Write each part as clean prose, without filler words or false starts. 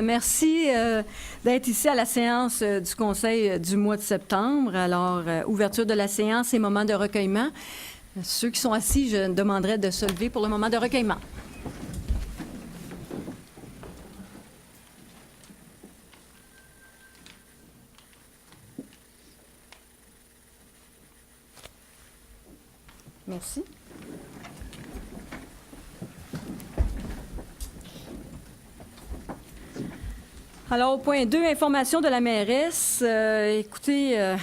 Merci d'être ici à la séance du Conseil du mois de septembre. Alors, ouverture de la séance et moment de recueillement. Ceux qui sont assis, je demanderai de se lever pour le moment de recueillement. Merci. Alors, au point 2, information de la mairesse. Écoutez,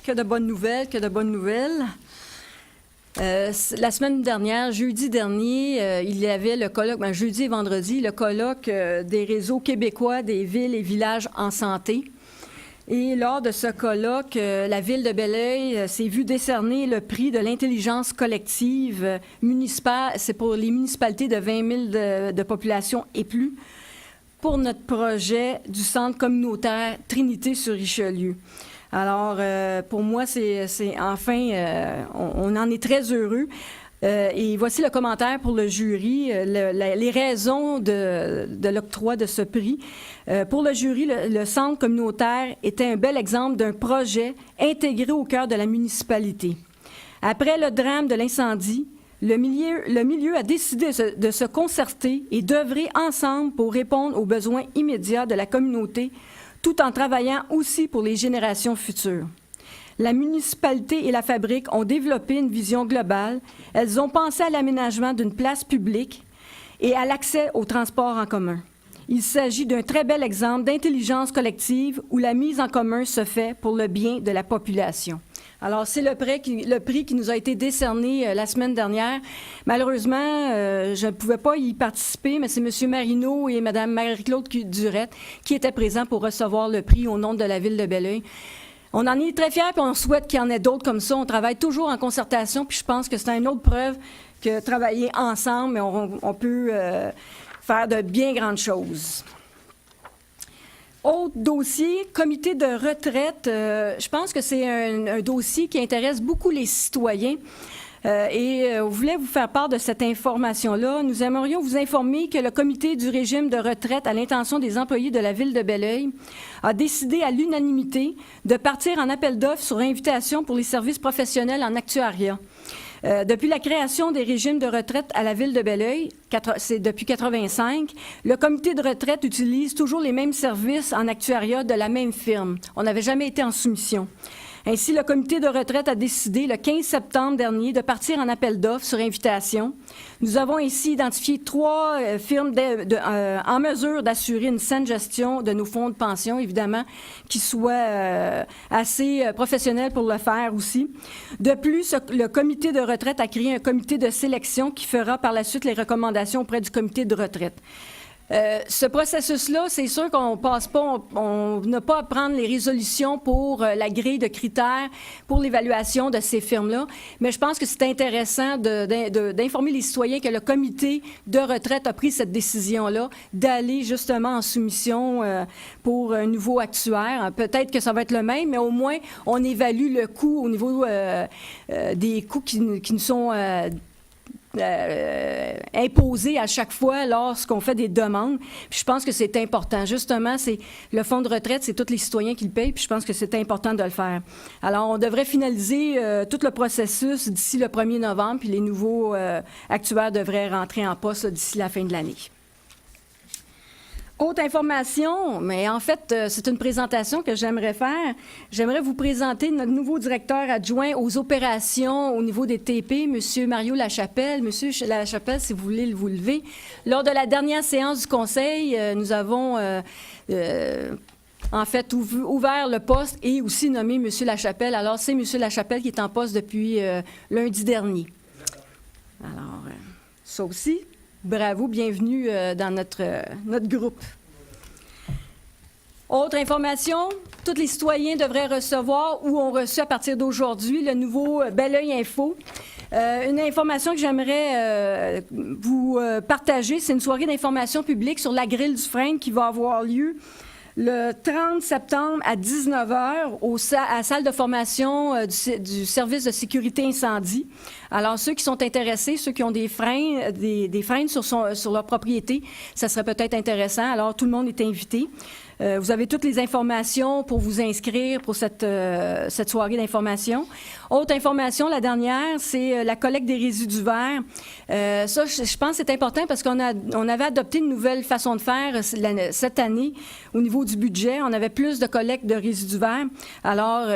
que de bonnes nouvelles, que de bonnes nouvelles. La semaine dernière, jeudi dernier, il y avait le colloque, jeudi et vendredi, le colloque des réseaux québécois des villes et villages en santé. Et lors de ce colloque, la ville de Belleuil s'est vue décerner le prix de l'intelligence collective municipale. C'est pour les municipalités de 20 000 de population et plus, pour notre projet du centre communautaire Trinité-sur-Richelieu. Alors, pour moi, c'est enfin, on en est très heureux. Et voici le commentaire pour le jury, les raisons de l'octroi de ce prix. Pour le jury, le centre communautaire était un bel exemple d'un projet intégré au cœur de la municipalité. Après le drame de l'incendie, le milieu a décidé de se concerter et d'œuvrer ensemble pour répondre aux besoins immédiats de la communauté, tout en travaillant aussi pour les générations futures. La municipalité et la fabrique ont développé une vision globale. Elles ont pensé à l'aménagement d'une place publique et à l'accès aux transports en commun. Il s'agit d'un très bel exemple d'intelligence collective où la mise en commun se fait pour le bien de la population. Alors, c'est le prix qui nous a été décerné la semaine dernière. Malheureusement, je ne pouvais pas y participer, mais c'est M. Marino et Mme Marie-Claude Durette qui étaient présents pour recevoir le prix au nom de la ville de Belleuil. On en est très fiers, puis on souhaite qu'il y en ait d'autres comme ça. On travaille toujours en concertation, puis je pense que c'est une autre preuve que travailler ensemble, on peut faire de bien grandes choses. Autre dossier, comité de retraite. Je pense que c'est un dossier qui intéresse beaucoup les citoyens. On voulait vous faire part de cette information-là. Nous aimerions vous informer que le comité du régime de retraite à l'intention des employés de la ville de Belleuil a décidé à l'unanimité de partir en appel d'offres sur invitation pour les services professionnels en actuariat. Depuis la création des régimes de retraite à la ville de Belleuil, c'est depuis 1985, le comité de retraite utilise toujours les mêmes services en actuariat de la même firme. On n'avait jamais été en soumission. Ainsi, le comité de retraite a décidé le 15 septembre dernier de partir en appel d'offres sur invitation. Nous avons ainsi identifié 3 firmes en mesure d'assurer une saine gestion de nos fonds de pension, évidemment, qui soient assez professionnels pour le faire aussi. De plus, le comité de retraite a créé un comité de sélection qui fera par la suite les recommandations auprès du comité de retraite. Ce processus-là, c'est sûr qu'on passe pas, on n'a pas à prendre les résolutions pour la grille de critères pour l'évaluation de ces firmes-là, mais je pense que c'est intéressant d'informer les citoyens que le comité de retraite a pris cette décision-là d'aller justement en soumission pour un nouveau actuaire. Peut-être que ça va être le même, mais au moins on évalue le coût au niveau des coûts qui nous sont imposés à chaque fois lorsqu'on fait des demandes. Puis je pense que c'est important. Justement, c'est le fonds de retraite, c'est tous les citoyens qui le payent, puis je pense que c'est important de le faire. Alors, on devrait finaliser tout le processus d'ici le 1er novembre, puis les nouveaux actuaires devraient rentrer en poste d'ici la fin de l'année. Autre information, mais en fait, c'est une présentation que j'aimerais faire. J'aimerais vous présenter notre nouveau directeur adjoint aux opérations au niveau des TP, M. Mario Lachapelle. Monsieur Lachapelle, si vous voulez vous lever. Lors de la dernière séance du Conseil, nous avons en fait ouvert le poste et aussi nommé M. Lachapelle. Alors, c'est M. Lachapelle qui est en poste depuis lundi dernier. Alors, ça aussi. Bravo, bienvenue dans notre groupe. Autre information, tous les citoyens devraient recevoir ou ont reçu à partir d'aujourd'hui le nouveau Belleuil Info. Une information que j'aimerais vous partager, c'est une soirée d'information publique sur la grille du frein qui va avoir lieu le 30 septembre à 19 h à la salle de formation du service de sécurité incendie. Alors, ceux qui sont intéressés, ceux qui ont des freins, des freins sur leur propriété, ça serait peut-être intéressant. Alors, tout le monde est invité. Vous avez toutes les informations pour vous inscrire pour cette soirée d'information. Autre information, la dernière, c'est la collecte des résidus verts. Ça, je pense que c'est important parce qu'on avait adopté une nouvelle façon de faire cette année au niveau du budget. On avait plus de collecte de résidus verts. Alors,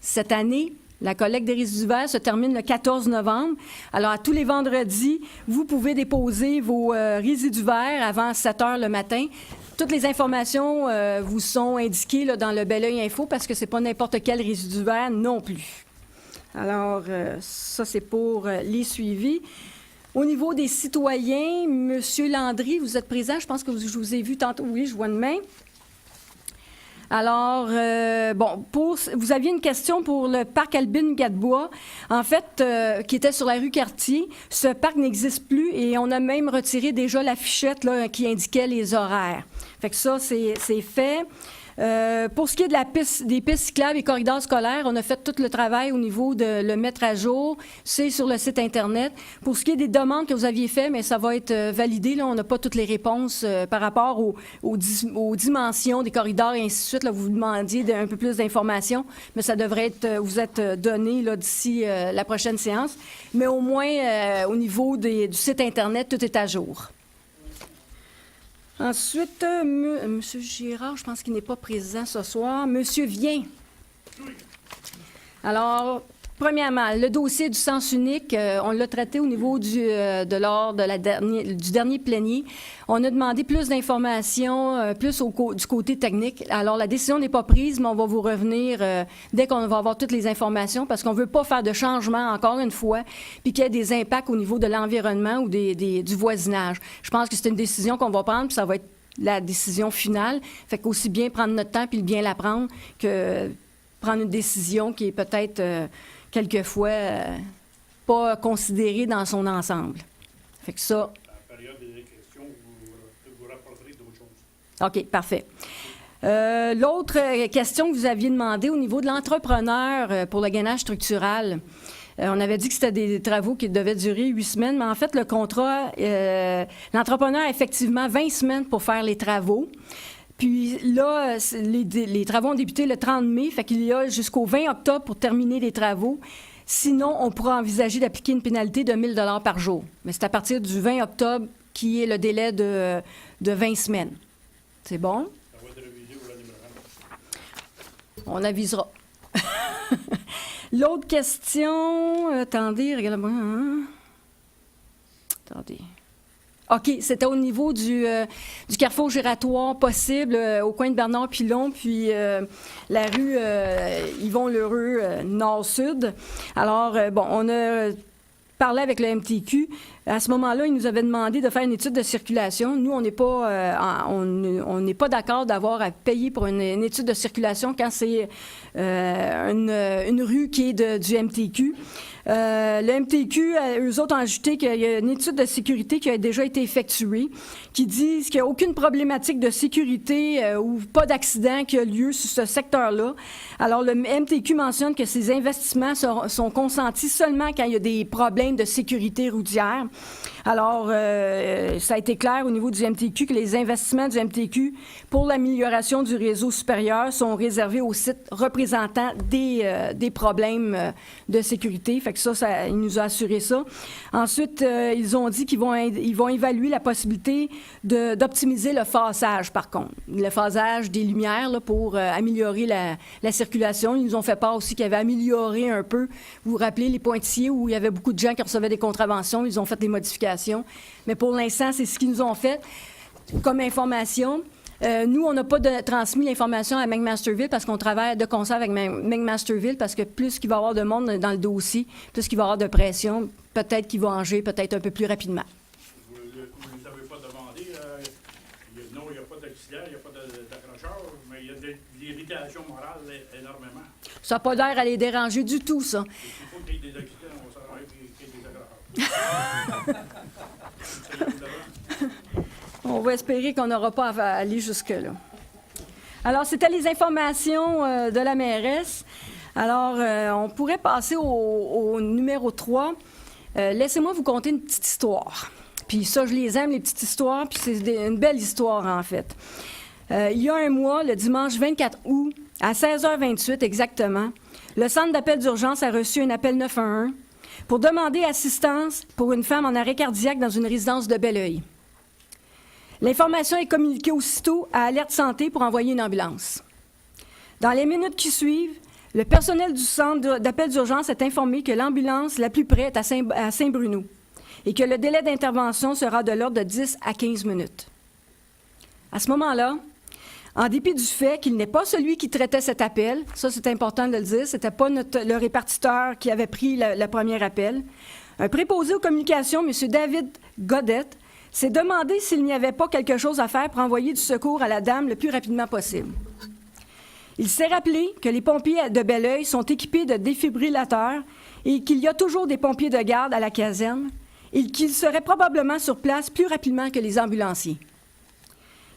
cette année, la collecte des résidus verts se termine le 14 novembre. Alors, à tous les vendredis, vous pouvez déposer vos résidus verts avant 7 h le matin. Toutes les informations vous sont indiquées là, dans le Bel Oeil Info parce que ce n'est pas n'importe quel résidu vert non plus. Alors, ça, c'est pour les suivis. Au niveau des citoyens, M. Landry, vous êtes présent. Je pense que je vous ai vu tantôt. Oui, je vois une main. Alors, vous aviez une question pour le parc Albine-Gadebois, en fait, qui était sur la rue Cartier. Ce parc n'existe plus et on a même retiré déjà l'affichette là, qui indiquait les horaires. Fait que ça, c'est fait. Pour ce qui est de des pistes cyclables et corridors scolaires, on a fait tout le travail au niveau de le mettre à jour. C'est sur le site Internet. Pour ce qui est des demandes que vous aviez faites, mais ça va être validé. Là, on n'a pas toutes les réponses par rapport aux dimensions des corridors et ainsi de suite. Là, vous demandiez un peu plus d'informations, mais ça devrait vous être donné là, d'ici la prochaine séance. Mais au moins, au niveau du site Internet, tout est à jour. Ensuite, M. Girard, je pense qu'il n'est pas présent ce soir. Monsieur Vien. Alors, premièrement, le dossier du sens unique, on l'a traité au niveau du dernier plénier. On a demandé plus d'informations, plus du côté technique. Alors, la décision n'est pas prise, mais on va vous revenir dès qu'on va avoir toutes les informations parce qu'on ne veut pas faire de changement, encore une fois, puis qu'il y ait des impacts au niveau de l'environnement ou du voisinage. Je pense que c'est une décision qu'on va prendre, puis ça va être la décision finale. Fait qu'aussi bien prendre notre temps puis bien la prendre que prendre une décision qui est peut-être quelquefois pas considérée dans son ensemble. Fait que ça... La période des questions, vous rapporterez d'autres choses. OK, parfait. L'autre question que vous aviez demandé au niveau de l'entrepreneur pour le gainage structural, on avait dit que c'était des travaux qui devaient durer 8 semaines, mais en fait, le contrat, l'entrepreneur a effectivement 20 semaines pour faire les travaux. Puis là, les travaux ont débuté le 30 mai, fait qu'il y a jusqu'au 20 octobre pour terminer les travaux. Sinon, on pourra envisager d'appliquer une pénalité de 1 000 par jour. Mais c'est à partir du 20 octobre qui est le délai de 20 semaines. C'est bon? Ça va être révisé pour l'année prochaine. On avisera. L'autre question... attendez, regardez-moi. Hein? Attendez. OK, c'était au niveau du carrefour giratoire possible au coin de Bernard-Pilon, puis la rue Yvon-Lheureux nord-sud. Alors, on a parlé avec le MTQ. À ce moment-là, ils nous avaient demandé de faire une étude de circulation. Nous, on n'est pas d'accord d'avoir à payer pour une étude de circulation quand c'est une rue qui est du MTQ. Le MTQ, eux autres ont ajouté qu'il y a une étude de sécurité qui a déjà été effectuée, qui dit qu'il n'y a aucune problématique de sécurité ou pas d'accident qui a lieu sur ce secteur-là. Alors, le MTQ mentionne que ces investissements sont consentis seulement quand il y a des problèmes de sécurité routière. Alors, ça a été clair au niveau du MTQ que les investissements du MTQ pour l'amélioration du réseau supérieur sont réservés aux sites représentant des problèmes de sécurité. Fait que ça, il nous a assuré ça. Ensuite, ils ont dit qu'ils vont évaluer la possibilité d'optimiser le phasage, par contre. Le phasage des lumières là, pour améliorer la circulation. Ils nous ont fait part aussi qu'ils avaient amélioré un peu. Vous vous rappelez, les pointillés où il y avait beaucoup de gens qui recevaient des contraventions, ils ont fait des modifications. Mais pour l'instant, c'est ce qu'ils nous ont fait comme information. Nous, on n'a pas transmis l'information à McMasterville parce qu'on travaille de concert avec McMasterville parce que plus qu'il va y avoir de monde dans le dossier, plus qu'il va y avoir de pression, peut-être qu'il va engager peut-être un peu plus rapidement. Vous ne l'avez pas demandé. Non, il n'y a pas d'accident, il n'y a pas d'accrocheur, mais il y a de l'irritation morale énormément. Ça n'a pas l'air à les déranger du tout, ça. Il faut qu'il y ait des accidents, on s'arrête qu'il y ait des accrocheurs. On va espérer qu'on n'aura pas à aller jusque-là. Alors, c'était les informations de la mairesse. Alors, on pourrait passer au numéro 3. Laissez-moi vous conter une petite histoire. Puis ça, je les aime, les petites histoires, puis c'est une belle histoire, en fait. Il y a un mois, le dimanche 24 août, à 16h28 exactement, le centre d'appel d'urgence a reçu un appel 911 pour demander assistance pour une femme en arrêt cardiaque dans une résidence de Belleuil. L'information est communiquée aussitôt à Alerte Santé pour envoyer une ambulance. Dans les minutes qui suivent, le personnel du centre d'appel d'urgence est informé que l'ambulance la plus près est à Saint-Bruno et que le délai d'intervention sera de l'ordre de 10 à 15 minutes. À ce moment-là, en dépit du fait qu'il n'est pas celui qui traitait cet appel, ça c'est important de le dire, ce n'était pas le répartiteur qui avait pris le premier appel, un préposé aux communications, M. David Godette, s'est demandé s'il n'y avait pas quelque chose à faire pour envoyer du secours à la dame le plus rapidement possible. Il s'est rappelé que les pompiers de Belleuil sont équipés de défibrillateurs et qu'il y a toujours des pompiers de garde à la caserne et qu'ils seraient probablement sur place plus rapidement que les ambulanciers.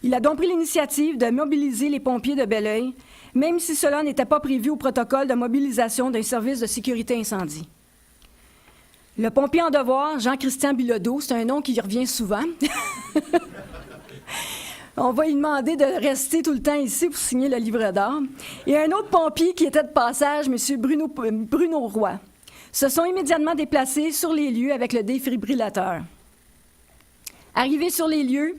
Il a donc pris l'initiative de mobiliser les pompiers de Belleuil, même si cela n'était pas prévu au protocole de mobilisation d'un service de sécurité incendie. Le pompier en devoir, Jean-Christian Bilodeau, c'est un nom qui revient souvent. On va lui demander de rester tout le temps ici pour signer le livret d'or. Et un autre pompier qui était de passage, M. Bruno Roy, se sont immédiatement déplacés sur les lieux avec le défibrillateur. Arrivés sur les lieux,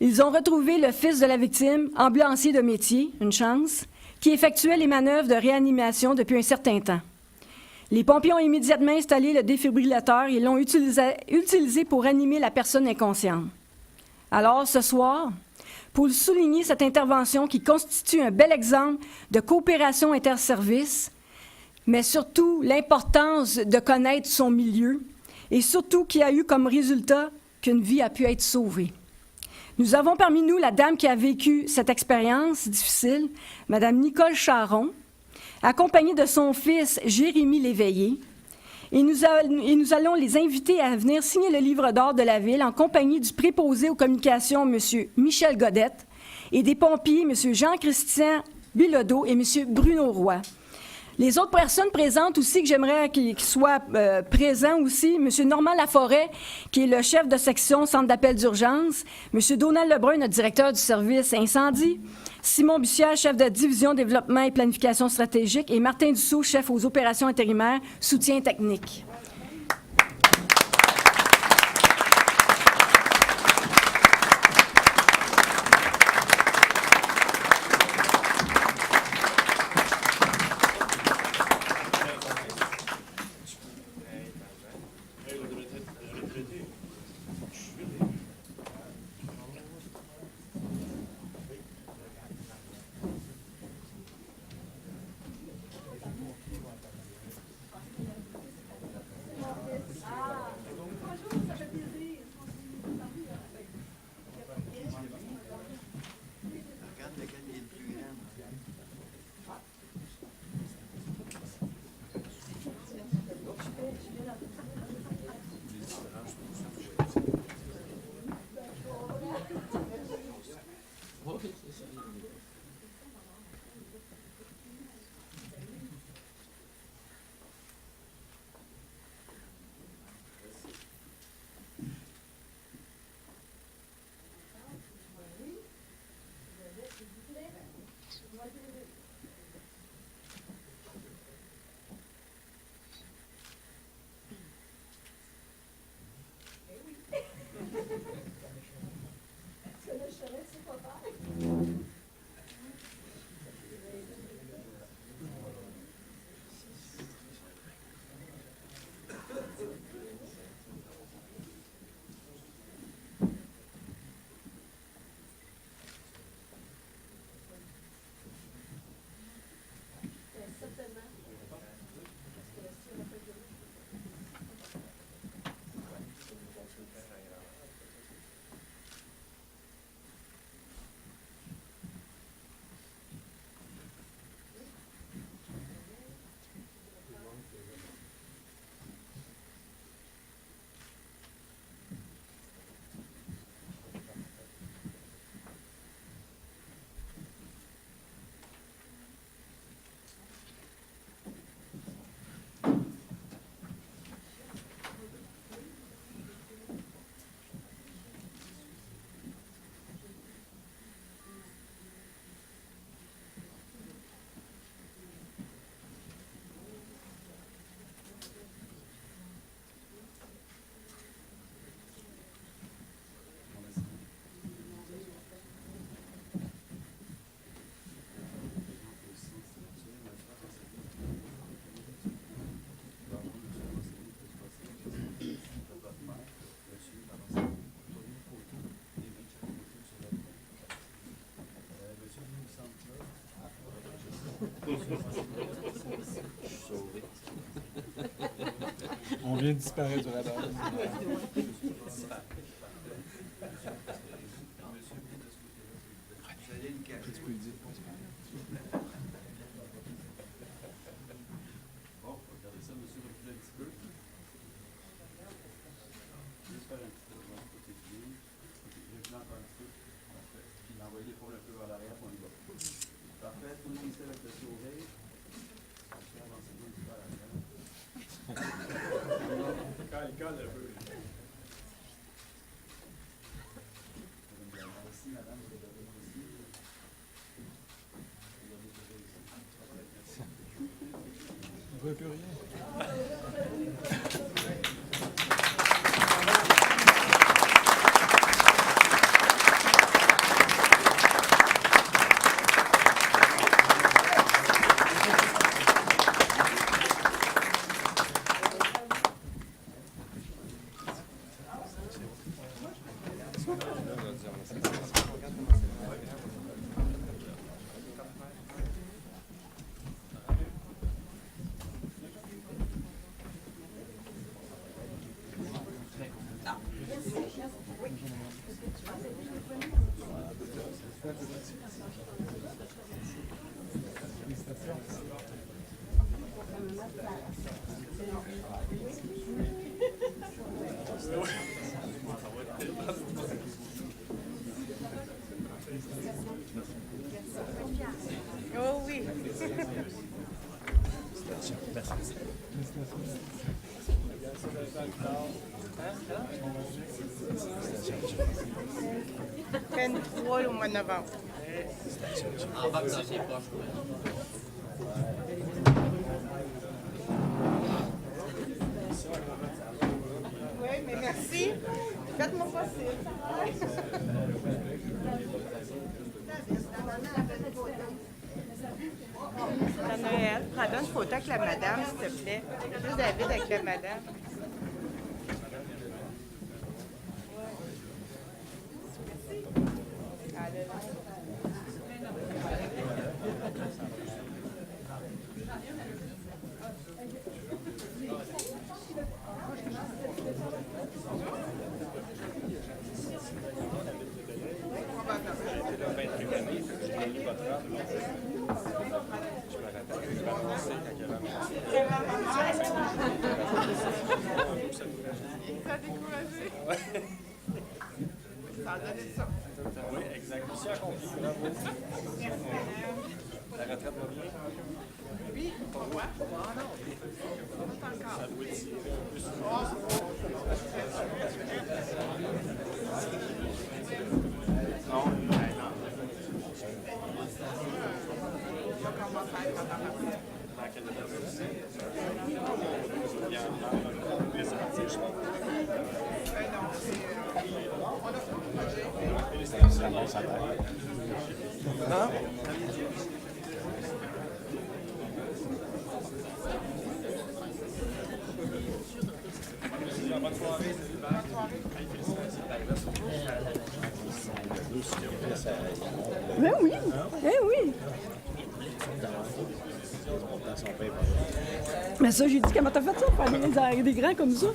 ils ont retrouvé le fils de la victime, ambulancier de métier, une chance, qui effectuait les manœuvres de réanimation depuis un certain temps. Les pompiers ont immédiatement installé le défibrillateur et l'ont utilisé pour animer la personne inconsciente. Alors, ce soir, pour souligner cette intervention qui constitue un bel exemple de coopération interservices, mais surtout l'importance de connaître son milieu et surtout qui a eu comme résultat qu'une vie a pu être sauvée. Nous avons parmi nous la dame qui a vécu cette expérience difficile, Mme Nicole Charon, accompagnée de son fils Jérémy Léveillé. Et nous allons les inviter à venir signer le livre d'or de la Ville en compagnie du préposé aux communications, M. Michel Godette, et des pompiers, M. Jean-Christian Bilodeau et M. Bruno Roy. Les autres personnes présentes aussi, que j'aimerais qu'ils soient présents aussi, M. Normand Laforêt, qui est le chef de section Centre d'appel d'urgence, M. Donald Lebrun, notre directeur du service incendie, Simon Bussière, chef de division développement et planification stratégique, et Martin Dussault, chef aux opérations intérimaires, soutien technique. On vient de disparaître du radar. Tu peux le dire. Bon, regardez ça, monsieur, reculez un petit peu. Juste faire un petit peu de côté de lui. Reculez encore un petit peu. Parfait. Puis l'envoyer l'épaule un peu vers l'arrière, puis on y va. Parfait, tout le monde ici avec le sourire. Avancez-vous un petit peu à l'arrière. Quand il colle un peu. Merci, madame, vous êtes venue ici. On ne voit plus rien. Oh oui. Fait une 3 au mois de novembre. Embarque dans ses poches. Oui, mais merci. Faites-moi facile. À Noël, prends une photo avec la madame, s'il te plaît. Juste David avec la madame. Ça a découragé. Ça a donné ça. Oui, exact. Mission accomplie, bravo. La retraite va bien? Oui, pourquoi? Pas encore. Ça doit tirer un peu sur Non, Comment faire quand on va faire? dans quelle date aussi? Il y a un peu sorti, je pense. Non, on a fait un projet. Ça annonce à terre. Hein? Bonne soirée. Ben oui, ben oui. Mais ça, j'ai dit, comment t'as fait ça, faire des grands comme ça?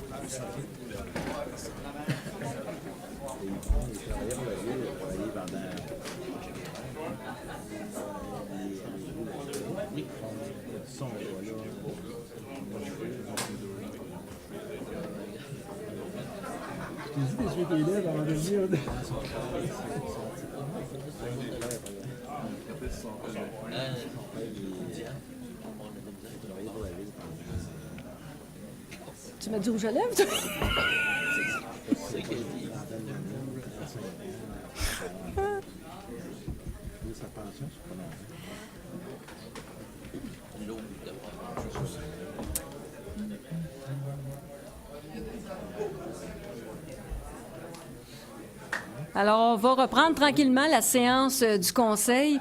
Je t'ai dit d'essuyer tes lèvres avant de venir. Tu m'as dit rouge à lèvres, toi? Sa pension, c'est pas normal. L'eau de Alors, on va reprendre tranquillement la séance du conseil.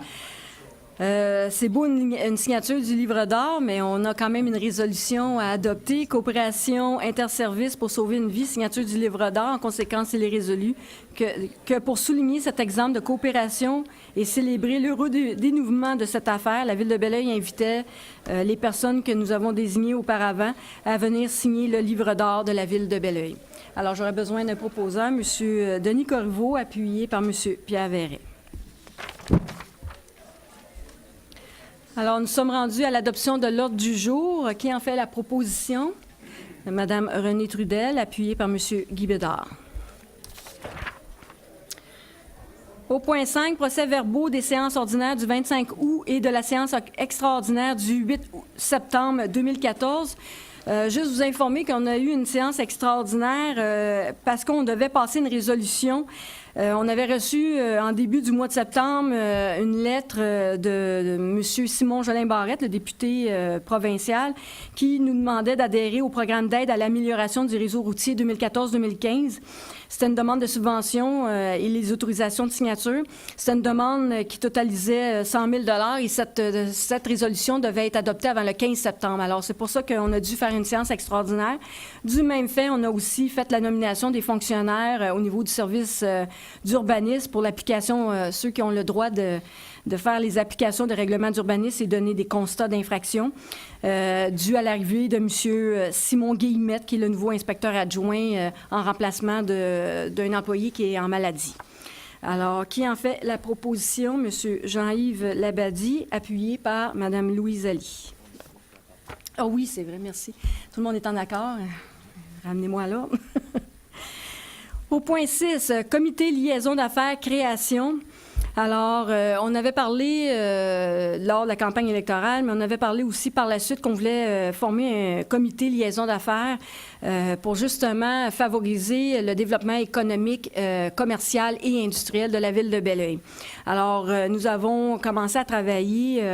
C'est beau une signature du livre d'or, mais on a quand même une résolution à adopter. Coopération interservices pour sauver une vie, signature du livre d'or. En conséquence, il est résolu que pour souligner cet exemple de coopération et célébrer l'heureux dénouement de cette affaire, la Ville de Belleuil invitait les personnes que nous avons désignées auparavant à venir signer le livre d'or de la Ville de Belleuil. Alors, j'aurais besoin d'un proposant, M. Denis Corriveau, appuyé par M. Pierre Verret. Alors, nous sommes rendus à l'adoption de l'ordre du jour. Qui en fait la proposition? Madame Renée Trudel, appuyée par M. Guy Bédard. Au point 5, procès-verbaux des séances ordinaires du 25 août et de la séance extraordinaire du 8 septembre 2014. Juste vous informer qu'on a eu une séance extraordinaire parce qu'on devait passer une résolution. On avait reçu en début du mois de septembre une lettre de M. Simon Jolin-Barrette, le député provincial, qui nous demandait d'adhérer au programme d'aide à l'amélioration du réseau routier 2014-2015. C'était une demande de subvention et les autorisations de signature. C'était une demande qui totalisait 100 000 $ et cette résolution devait être adoptée avant le 15 septembre. Alors, c'est pour ça qu'on a dû faire une séance extraordinaire. Du même fait, on a aussi fait la nomination des fonctionnaires au niveau du service d'urbanisme pour l'application, ceux qui ont le droit de faire les applications de règlements d'urbanisme et donner des constats d'infraction, dû à l'arrivée de M. Simon Guillemette, qui est le nouveau inspecteur adjoint en remplacement d'un employé qui est en maladie. Alors, qui en fait la proposition? M. Jean-Yves Labadie, appuyé par Mme Louise Ali. Ah oui, c'est vrai, merci. Tout le monde est en accord. Ramenez-moi là. Au point 6, comité liaison d'affaires création. Alors, on avait parlé lors de la campagne électorale, mais on avait parlé aussi par la suite qu'on voulait former un comité liaison d'affaires pour justement favoriser le développement économique, commercial et industriel de la Ville de Belleuil. Alors, nous avons commencé à travailler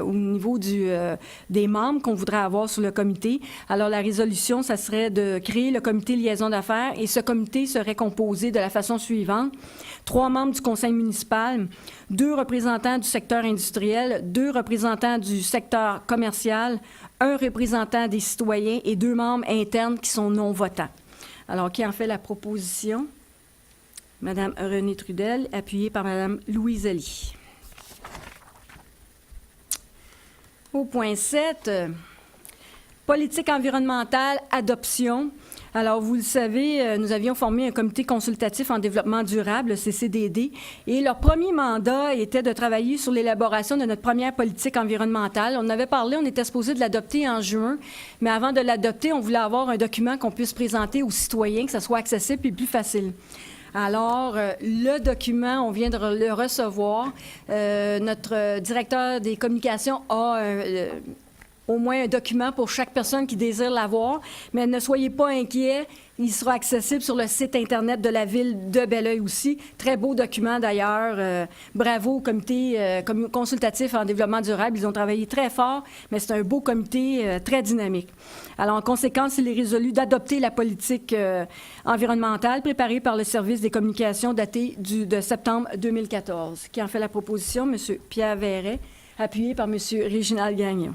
au niveau des membres qu'on voudrait avoir sur le comité. Alors, la résolution, ça serait de créer le comité liaison d'affaires et ce comité serait composé de la façon suivante. 3 membres du conseil municipal, 2 représentants du secteur industriel, 2 représentants du secteur commercial, 1 représentant des citoyens et 2 membres internes qui sont non-votants. Alors, qui en fait la proposition? Madame Renée Trudel, appuyée par Madame Louise Ali. Au point 7, politique environnementale, adoption. Alors, vous le savez, nous avions formé un comité consultatif en développement durable, le CCDD, et leur premier mandat était de travailler sur l'élaboration de notre première politique environnementale. On avait parlé, on était supposé de l'adopter en juin, mais avant de l'adopter, on voulait avoir un document qu'on puisse présenter aux citoyens, que ça soit accessible et plus facile. Alors, le document, on vient de le recevoir. Notre directeur des communications a au moins un document pour chaque personne qui désire l'avoir. Mais ne soyez pas inquiets, il sera accessible sur le site Internet de la Ville de Belleuil aussi. Très beau document d'ailleurs. Bravo au comité consultatif en développement durable. Ils ont travaillé très fort, mais c'est un beau comité très dynamique. Alors, en conséquence, il est résolu d'adopter la politique environnementale préparée par le service des communications datée de septembre 2014. Qui en fait la proposition? M. Pierre Verret, appuyé par M. Réginald Gagnon.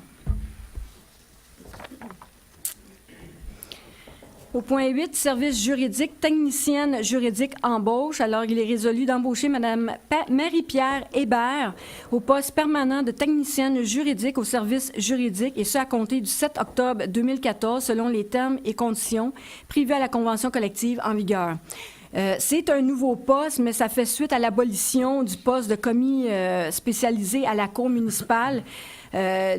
Au point 8, service juridique, technicienne juridique embauche. Alors, il est résolu d'embaucher Mme Marie-Pierre Hébert au poste permanent de technicienne juridique au service juridique, et ce à compter du 7 octobre 2014, selon les termes et conditions prévus à la convention collective en vigueur. C'est un nouveau poste, mais ça fait suite à l'abolition du poste de commis spécialisé à la Cour municipale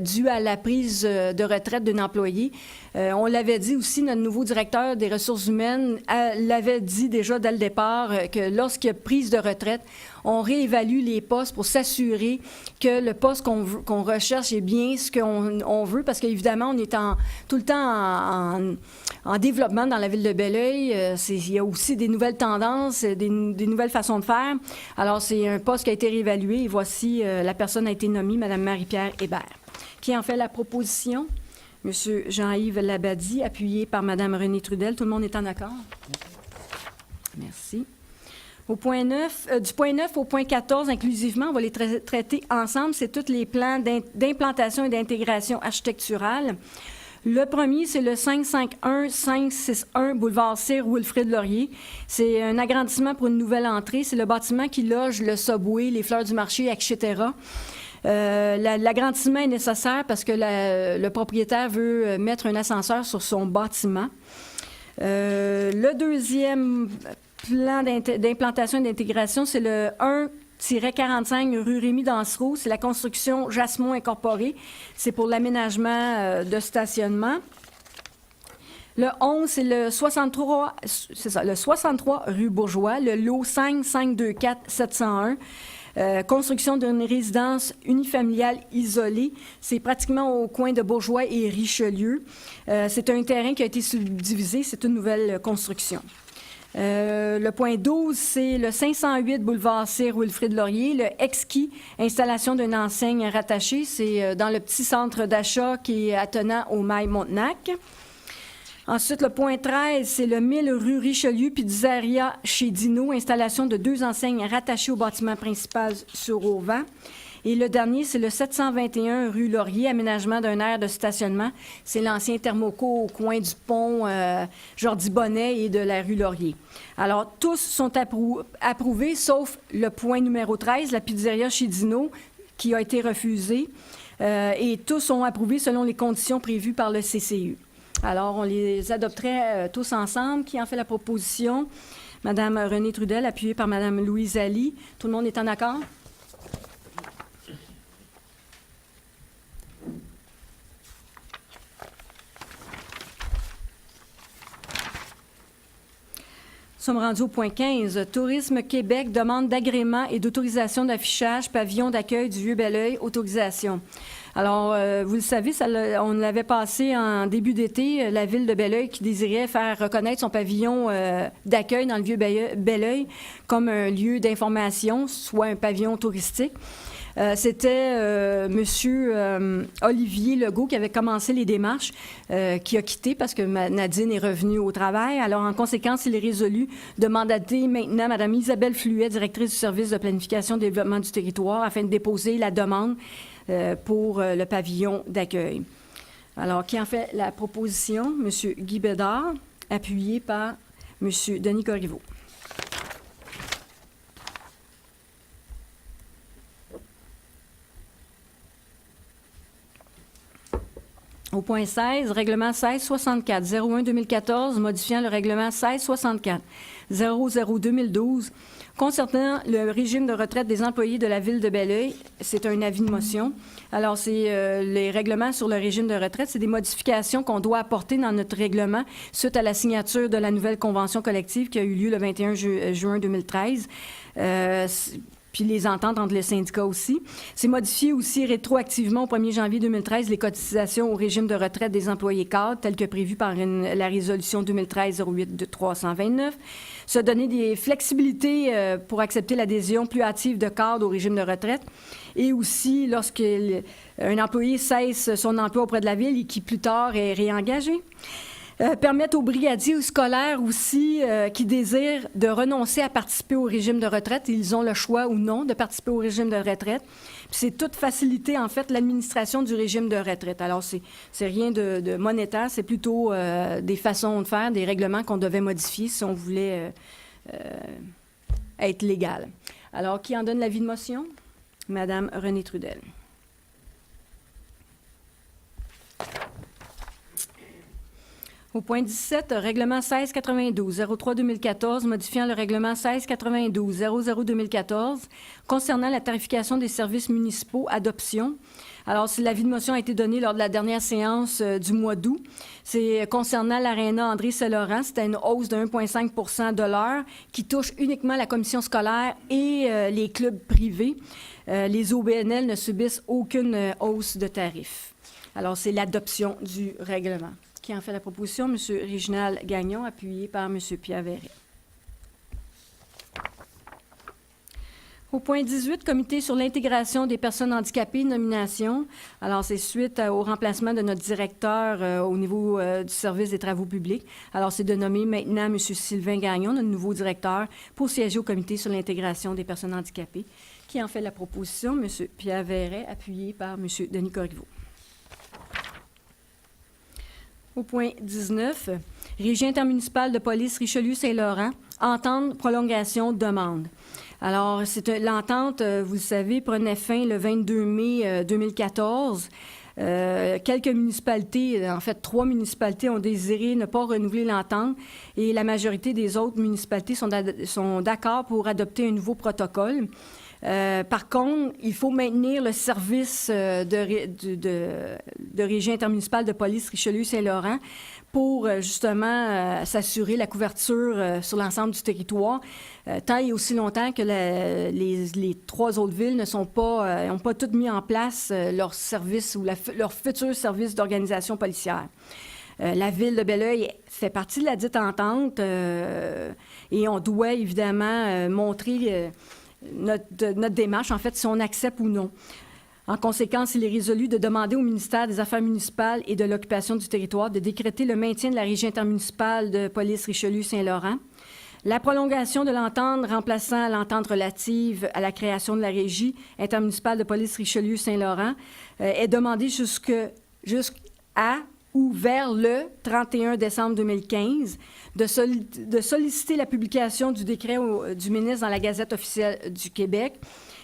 dû à la prise de retraite d'un employé. On l'avait dit aussi, notre nouveau directeur des ressources humaines l'avait dit déjà dès le départ que lorsqu'il y a prise de retraite, on réévalue les postes pour s'assurer que le poste qu'on recherche est bien ce qu'on veut, parce qu'évidemment, on est tout le temps en développement dans la Ville de Belleuil. Il y a aussi des nouvelles tendances, des nouvelles façons de faire. Alors, c'est un poste qui a été réévalué et voici, la personne a été nommée, Mme Marie-Pierre Hébert. Qui en fait la proposition? M. Jean-Yves Labadie, appuyé par Mme Renée Trudel. Tout le monde est en accord? Merci. Du point 9 au point 14, inclusivement, on va les traiter ensemble. C'est tous les plans d'implantation et d'intégration architecturale. Le premier, c'est le 561 boulevard Sir Wilfrid Laurier. C'est un agrandissement pour une nouvelle entrée. C'est le bâtiment qui loge le Subway, les Fleurs du Marché, etc. L'agrandissement est nécessaire parce que le propriétaire veut mettre un ascenseur sur son bâtiment. Le deuxième plan d'implantation et d'intégration, c'est le 1-45 rue Rémy-Dansereau. C'est la construction Jasmon Incorporée. C'est pour l'aménagement de stationnement. Le 11, c'est le 63 rue Bourgeois, le lot 5-524-701. Construction d'une résidence unifamiliale isolée. C'est pratiquement au coin de Bourgeois et Richelieu. C'est un terrain qui a été subdivisé. C'est une nouvelle construction. Le point 12, c'est le 508 boulevard Sir Wilfrid Laurier, le exquis, installation d'une enseigne rattachée. C'est dans le petit centre d'achat qui est attenant au Mail Montenac. Ensuite, le point 13, c'est le 1000 rue Richelieu, pizzeria chez Dino, installation de 2 enseignes rattachées au bâtiment principal sur Auvent. Et le dernier, c'est le 721 rue Laurier, aménagement d'un aire de stationnement. C'est l'ancien Thermoco au coin du pont Jordi-Bonnet et de la rue Laurier. Alors, tous sont approuvés, sauf le point numéro 13, la pizzeria chez Dino, qui a été refusé. Et tous sont approuvés selon les conditions prévues par le CCU. Alors, on les adopterait tous ensemble. Qui en fait la proposition? Madame Renée Trudel, appuyée par Madame Louise Ali. Tout le monde est en accord? Nous sommes rendus au point 15. Tourisme Québec demande d'agrément et d'autorisation d'affichage pavillon d'accueil du Vieux-Belleuil. Autorisation. Alors, vous le savez, on l'avait passé en début d'été, la ville de Belleuil qui désirait faire reconnaître son pavillon d'accueil dans le Vieux-Belleuil comme un lieu d'information, soit un pavillon touristique. C'était M. Olivier Legault qui avait commencé les démarches, qui a quitté parce que Nadine est revenue au travail. Alors, en conséquence, il est résolu de mandater maintenant Mme Isabelle Fluet, directrice du service de planification et développement du territoire, afin de déposer la demande pour le pavillon d'accueil. Alors, qui en fait la proposition? M. Guy Bédard, appuyé par M. Denis Corriveau. Au point 16, règlement 1664-01-2014, modifiant le règlement 1664-00-2012, concernant le régime de retraite des employés de la Ville de Belleuil. C'est un avis de motion. Alors, c'est les règlements sur le régime de retraite. C'est des modifications qu'on doit apporter dans notre règlement suite à la signature de la nouvelle convention collective qui a eu lieu le 21 juin 2013. Puis les ententes entre les syndicats aussi. C'est modifié aussi rétroactivement au 1er janvier 2013 les cotisations au régime de retraite des employés cadres, telles que prévues par la résolution 2013-08-329. Se donner des flexibilités pour accepter l'adhésion plus hâtive de cadres au régime de retraite. Et aussi, lorsqu'un employé cesse son emploi auprès de la Ville et qui plus tard est réengagé. Permettre aux brigadiers ou scolaires aussi qui désirent de renoncer à participer au régime de retraite. Ils ont le choix ou non de participer au régime de retraite. Puis c'est toute faciliter, en fait, l'administration du régime de retraite. Alors, c'est rien de monétaire, c'est plutôt des façons de faire, des règlements qu'on devait modifier si on voulait être légal. Alors, qui en donne l'avis de motion? Madame Renée Trudel. Au point 17, règlement 1692-03-2014, modifiant le règlement 1692-00-2014, concernant la tarification des services municipaux, adoption. Alors, si l'avis de motion a été donné lors de la dernière séance du mois d'août, c'est concernant l'aréna André-Saint-Laurent, c'était une hausse de 1,5 % de l'heure qui touche uniquement la commission scolaire et les clubs privés. Les OBNL ne subissent aucune hausse de tarifs. Alors, c'est l'adoption du règlement. Qui en fait la proposition? M. Réginald Gagnon, appuyé par M. Pierre Verret. Au point 18, comité sur l'intégration des personnes handicapées, nomination. Alors, c'est suite au remplacement de notre directeur au niveau du service des travaux publics. Alors, c'est de nommer maintenant M. Sylvain Gagnon, notre nouveau directeur, pour siéger au comité sur l'intégration des personnes handicapées. Qui en fait la proposition? M. Pierre Verret, appuyé par M. Denis Corriveau. Au point 19, Régie intermunicipale de police Richelieu-Saint-Laurent, entente, prolongation, demande. Alors, l'entente, vous le savez, prenait fin le 22 mai 2014. Quelques municipalités, en fait 3 municipalités, ont désiré ne pas renouveler l'entente et la majorité des autres municipalités sont d'accord pour adopter un nouveau protocole. Par contre, il faut maintenir le service de Régie intermunicipale de police Richelieu-Saint-Laurent pour justement s'assurer la couverture sur l'ensemble du territoire, tant et aussi longtemps que les 3 autres villes n'ont pas toutes mis en place leur service ou leur futur service d'organisation policière. La ville de Belleuil fait partie de la dite entente et on doit évidemment montrer notre démarche, en fait, si on accepte ou non. En conséquence, il est résolu de demander au ministère des Affaires municipales et de l'occupation du territoire de décréter le maintien de la Régie intermunicipale de police Richelieu-Saint-Laurent, la prolongation de l'entente remplaçant l'entente relative à la création de la Régie intermunicipale de police Richelieu-Saint-Laurent est demandée jusqu'à ou vers le 31 décembre 2015, de solliciter la publication du décret du ministre dans la Gazette officielle du Québec.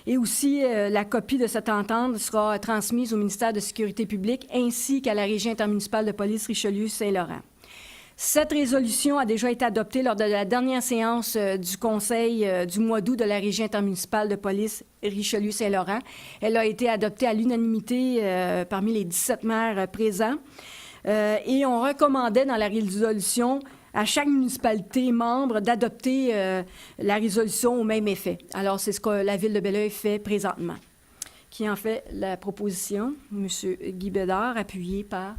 Et aussi, la copie de cette entente sera transmise au ministère de la Sécurité publique ainsi qu'à la Régie intermunicipale de police Richelieu-Saint-Laurent. Cette résolution a déjà été adoptée lors de la dernière séance du Conseil du mois d'août de la Régie intermunicipale de police Richelieu-Saint-Laurent. Elle a été adoptée à l'unanimité parmi les 17 maires présents. Et on recommandait dans la résolution à chaque municipalité membre d'adopter la résolution au même effet. Alors, c'est ce que la Ville de Belleuil fait présentement. Qui en fait la proposition? M. Guy Bédard, appuyé par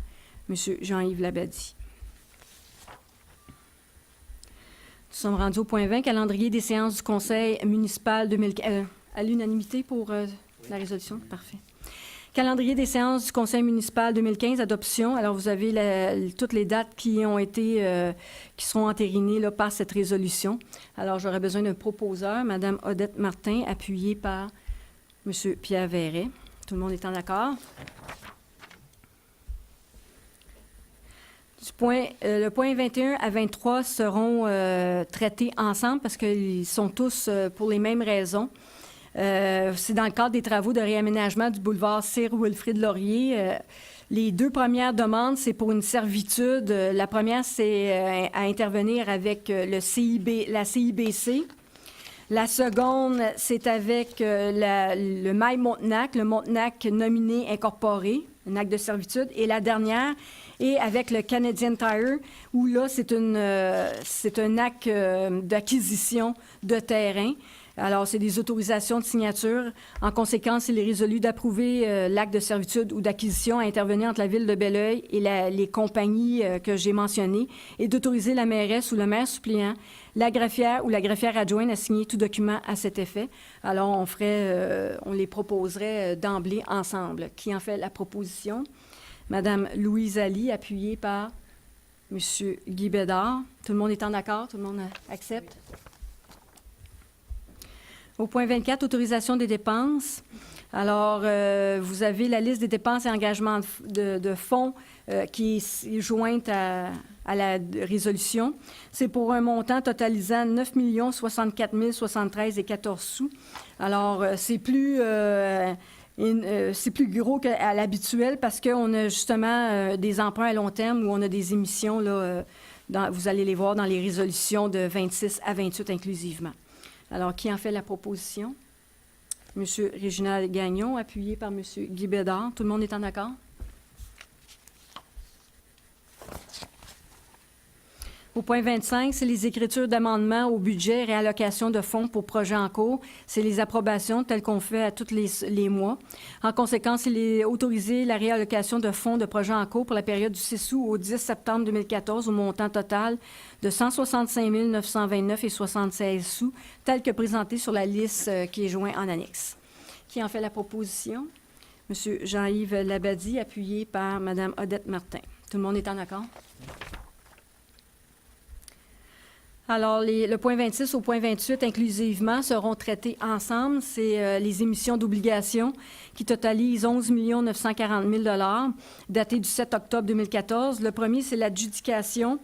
M. Jean-Yves Labadie. Nous sommes rendus au point 20, calendrier des séances du Conseil municipal 2015. À l'unanimité pour la résolution? Parfait. Calendrier des séances du Conseil municipal 2015, adoption. Alors, vous avez toutes les dates qui seront entérinées là, par cette résolution. Alors, j'aurais besoin d'un proposeur, Mme Odette Martin, appuyée par M. Pierre Verret. Tout le monde est en accord? Le point 21 à 23 seront traités ensemble parce qu'ils sont tous pour les mêmes raisons. C'est dans le cadre des travaux de réaménagement du boulevard Sir Wilfrid Laurier. Les 2 premières demandes, c'est pour une servitude. La première, c'est à intervenir avec la CIBC. La seconde, c'est avec le Mail Montenac, le Montenac nominé incorporé, un acte de servitude. Et la dernière est avec le Canadian Tire, où là, c'est un acte d'acquisition de terrain. Alors, c'est des autorisations de signature. En conséquence, il est résolu d'approuver l'acte de servitude ou d'acquisition à intervenir entre la Ville de Belleuil et les compagnies que j'ai mentionnées et d'autoriser la mairesse ou le maire suppléant, la greffière ou la greffière adjointe à signer tout document à cet effet. Alors, on les proposerait d'emblée ensemble. Qui en fait la proposition? Madame Louise Ali, appuyée par Monsieur Guy Bédard. Tout le monde est en accord? Tout le monde accepte? Au point 24, autorisation des dépenses. Alors, vous avez la liste des dépenses et engagements de fonds qui est jointe à la résolution. C'est pour un montant totalisant 9 064 073,14 sous. Alors, c'est plus gros qu'à l'habituel parce qu'on a justement des emprunts à long terme où on a des émissions, là, vous allez les voir dans les résolutions de 26 à 28 inclusivement. Alors, qui en fait la proposition? M. Réginald Gagnon, appuyé par M. Guy Bédard. Tout le monde est en accord? Au point 25, c'est les écritures d'amendements au budget, réallocation de fonds pour projets en cours. C'est les approbations telles qu'on fait à tous les mois. En conséquence, il est autorisé la réallocation de fonds de projets en cours pour la période du 6 août au 10 septembre 2014 au montant total de 165 929,76 sous, tel que présenté sur la liste qui est jointe en annexe. Qui en fait la proposition? M. Jean-Yves Labadie, appuyé par Mme Odette Martin. Tout le monde est en accord? Alors, le point 26 au point 28 inclusivement seront traités ensemble. C'est les émissions d'obligations qui totalisent 11 940 000 datées du 7 octobre 2014. Le premier, c'est l'adjudication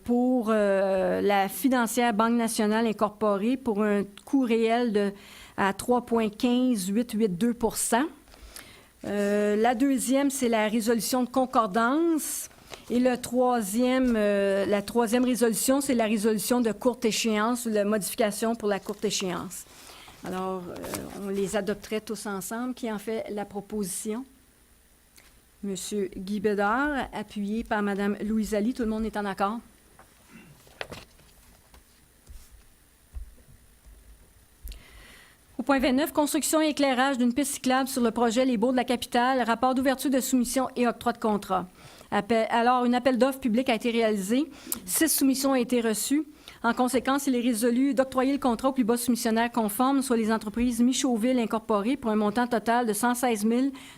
pour la financière Banque nationale incorporée pour un coût réel à 3,15882 %. La deuxième, c'est la résolution de concordance. Et la troisième résolution, c'est la résolution de courte échéance ou la modification pour la courte échéance. Alors, on les adopterait tous ensemble. Qui en fait la proposition? Monsieur Guy Bédard, appuyé par Mme Louise Ali. Tout le monde est en accord? Au point 29, construction et éclairage d'une piste cyclable sur le projet Les Baux de la Capitale, rapport d'ouverture de soumission et octroi de contrat. Alors, un appel d'offres public a été réalisé. 6 soumissions ont été reçues. En conséquence, il est résolu d'octroyer le contrat au plus bas soumissionnaire conforme, soit les entreprises Michauville Incorporées, pour un montant total de 116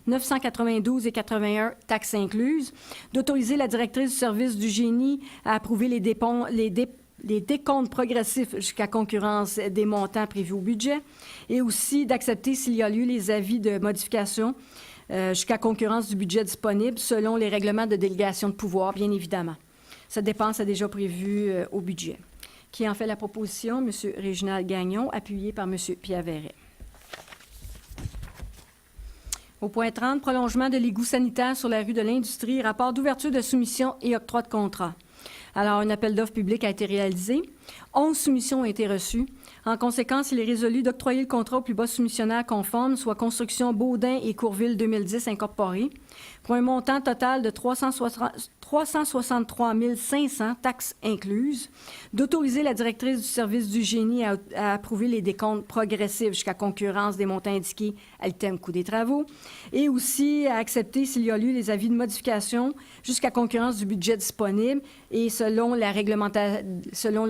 992,81 taxes incluses, d'autoriser la directrice du service du génie à approuver les décomptes progressifs jusqu'à concurrence des montants prévus au budget, et aussi d'accepter, s'il y a lieu, les avis de modification jusqu'à concurrence du budget disponible selon les règlements de délégation de pouvoir, bien évidemment. Cette dépense est déjà prévue au budget. Qui en fait la proposition? M. Réginald Gagnon, appuyé par M. Pierre Verret. Au point 30, prolongement de l'égout sanitaire sur la rue de l'Industrie, rapport d'ouverture de soumission et octroi de contrat. Alors, un appel d'offres public a été réalisé. 11 soumissions ont été reçues. En conséquence, il est résolu d'octroyer le contrat au plus bas soumissionnaire conforme, soit Construction Baudin et Courville 2010 Incorporée, pour un montant total de 363 500 taxes incluses, d'autoriser la directrice du service du génie à approuver les décomptes progressifs jusqu'à concurrence des montants indiqués à l'item coût des travaux, et aussi à accepter, s'il y a lieu, les avis de modification jusqu'à concurrence du budget disponible et selon le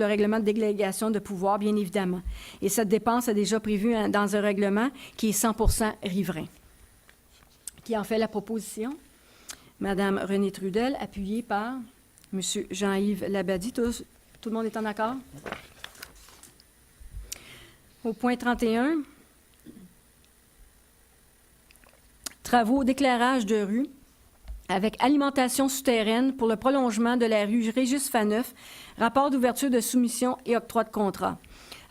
règlement de délégation de pouvoir, bien évidemment. Et cette dépense est déjà prévue dans un règlement qui est 100 % riverain. Qui en fait la proposition? Madame Renée Trudel, appuyée par Monsieur Jean-Yves Labadie. Tout le monde est en accord? Au point 31, travaux d'éclairage de rue avec alimentation souterraine pour le prolongement de la rue Régis Faneuf, rapport d'ouverture de soumission et octroi de contrat.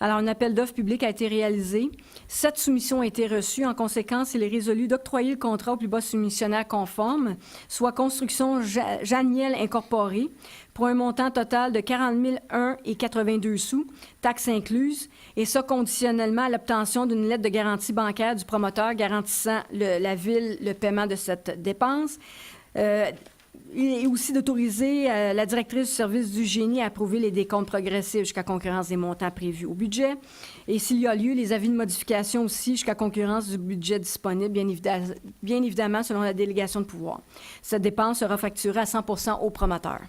Alors, un appel d'offres public a été réalisé. 7 soumissions ont été reçues. En conséquence, il est résolu d'octroyer le contrat au plus bas soumissionnaire conforme, soit Construction Janiel Incorporée, pour un montant total de 40 001,82 sous, taxes incluses, et ça conditionnellement à l'obtention d'une lettre de garantie bancaire du promoteur garantissant la Ville le paiement de cette dépense. Et aussi d'autoriser la directrice du service du génie à approuver les décomptes progressifs jusqu'à concurrence des montants prévus au budget. Et s'il y a lieu, les avis de modification aussi jusqu'à concurrence du budget disponible, bien évidemment, selon la délégation de pouvoir. Cette dépense sera facturée à 100 % au promoteur.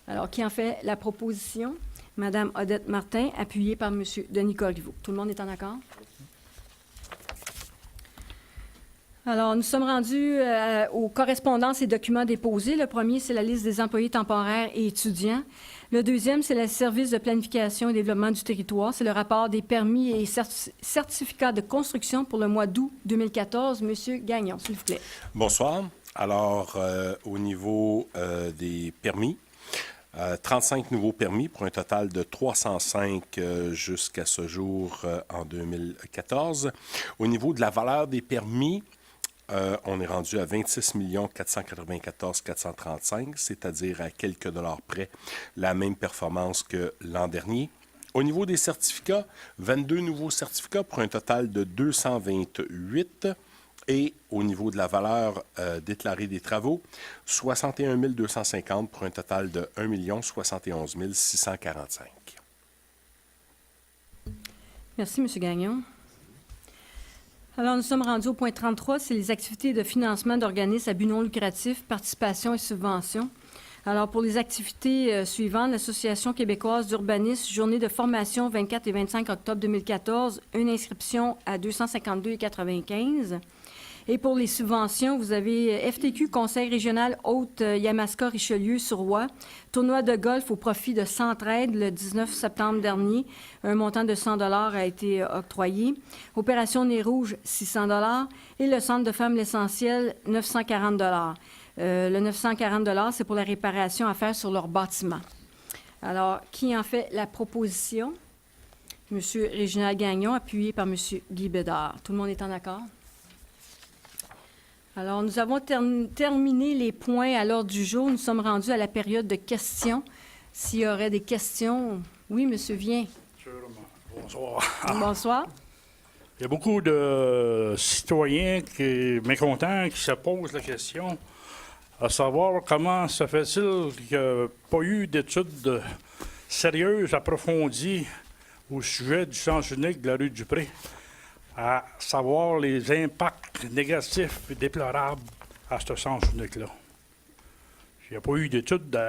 Alors, qui en fait la proposition? Madame Odette Martin, appuyée par M. Denis Corriveau. Tout le monde est en accord? Alors, nous sommes rendus aux correspondances et documents déposés. Le premier, c'est la liste des employés temporaires et étudiants. Le deuxième, c'est le service de planification et développement du territoire. C'est le rapport des permis et certificats de construction pour le mois d'août 2014. Monsieur Gagnon, s'il vous plaît. Bonsoir. Alors, au niveau des permis, 35 nouveaux permis pour un total de 305 jusqu'à ce jour en 2014. Au niveau de la valeur des permis, on est rendu à 26 494 435, c'est-à-dire à quelques dollars près la même performance que l'an dernier. Au niveau des certificats, 22 nouveaux certificats pour un total de 228. Et au niveau de la valeur déclarée des travaux, 61 250 pour un total de 1 071 645. Merci, M. Gagnon. Alors, nous sommes rendus au point 33, c'est les activités de financement d'organismes à but non lucratif, participation et subventions. Alors, pour les activités suivantes, l'Association québécoise d'urbanisme, journée de formation 24 et 25 octobre 2014, une inscription à 252,95. Et pour les subventions, vous avez FTQ, Conseil régional Haute-Yamaska-Richelieu-sur-Roi, tournoi de golf au profit de Centraide le 19 septembre dernier. Un montant de 100 $ a été octroyé. Opération Nez Rouge, 600 $ et le Centre de femmes l'essentiel, 940 $. Le 940 $, c'est pour la réparation à faire sur leur bâtiment. Alors, qui en fait la proposition? M. Réginald Gagnon, appuyé par M. Guy Bédard. Tout le monde est en accord? Alors, nous avons terminé les points à l'ordre du jour. Nous sommes rendus à la période de questions. S'il y aurait des questions... Oui, M. Vien. Bonsoir. Bonsoir. Il y a beaucoup de citoyens mécontents qui se posent la question à savoir comment se fait-il qu'il n'y a pas eu d'études sérieuses, approfondies au sujet du sens unique de la rue Dupré, à savoir les impacts négatifs et déplorables à ce sens unique-là. Il n'y a pas eu d'études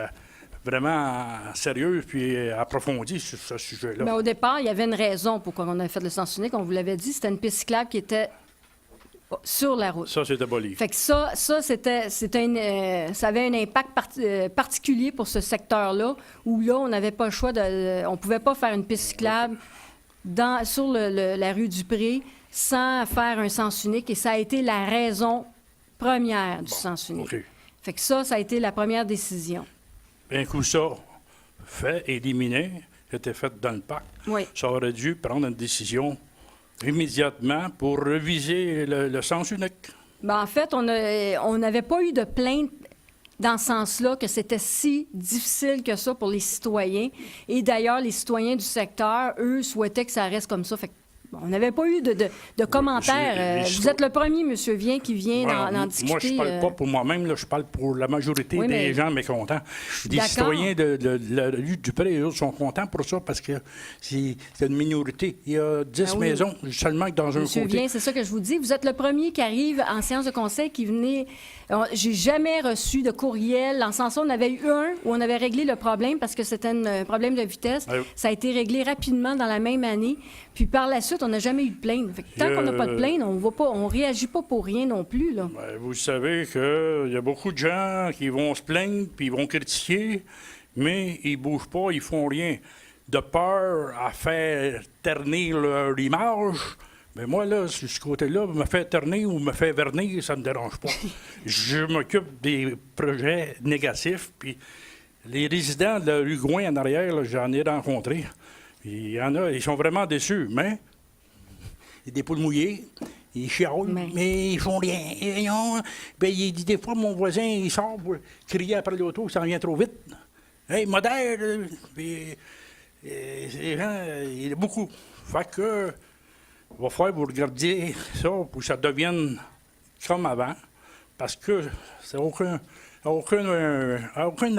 vraiment sérieuses puis approfondies sur ce sujet-là. Bien, au départ, il y avait une raison pour qu'on ait fait le sens unique. On vous l'avait dit, c'était une piste cyclable qui était sur la route. Ça, c'est aboli. Fait que ça avait un impact particulier pour ce secteur-là, où là, on n'avait pas le choix on ne pouvait pas faire une piste cyclable sur la rue Dupré sans faire un sens unique, et ça a été la raison première du sens unique. OK. Fait que ça a été la première décision. Un coup ça fait, éliminé, était fait dans le parc, Oui. ça aurait dû prendre une décision immédiatement pour reviser le sens unique. Bien, en fait, on n'avait pas eu de plainte dans ce sens-là, que c'était si difficile que ça pour les citoyens. Et d'ailleurs, les citoyens du secteur, eux, souhaitaient que ça reste comme ça. Fait que, on n'avait pas eu de commentaires. Vous êtes le premier, M. Vien, qui vient d'en discuter. Moi, je ne parle pas pour moi-même, là, je parle pour la majorité des gens mécontents. Les citoyens de la rue Dupré, eux autres, sont contents pour ça parce que c'est une minorité. Il y a 10 maisons seulement dans un côté. M. Vien, c'est ça que je vous dis. Vous êtes le premier qui arrive en séance de conseil qui venait... J'ai jamais reçu de courriel. En ce sens, on avait eu un où on avait réglé le problème parce que c'était un problème de vitesse. Ça a été réglé rapidement dans la même année. Puis par la suite, on n'a jamais eu de plainte. Fait que tant qu'on n'a pas de plainte, on ne réagit pas pour rien non plus, là. Bien, vous savez qu'il y a beaucoup de gens qui vont se plaindre puis ils vont critiquer, mais ils ne bougent pas, ils font rien. De peur à faire ternir leur image, mais moi, là, sur ce côté-là, me faire ternir ou me faire vernir, ça ne me dérange pas. Je m'occupe des projets négatifs, puis les résidents de la rue Gouin en arrière, là, j'en ai rencontrés. Il y en a, ils sont vraiment déçus, mais il y a des poules mouillées, ils chiolent, mais ils font rien. Ben, il dit des fois, mon voisin, il sort pour crier après l'auto, ça vient trop vite. Hey, modère! Puis, les gens, il y a beaucoup. Fait que, il va falloir vous regarder ça pour que ça devienne comme avant, parce que c'est aucune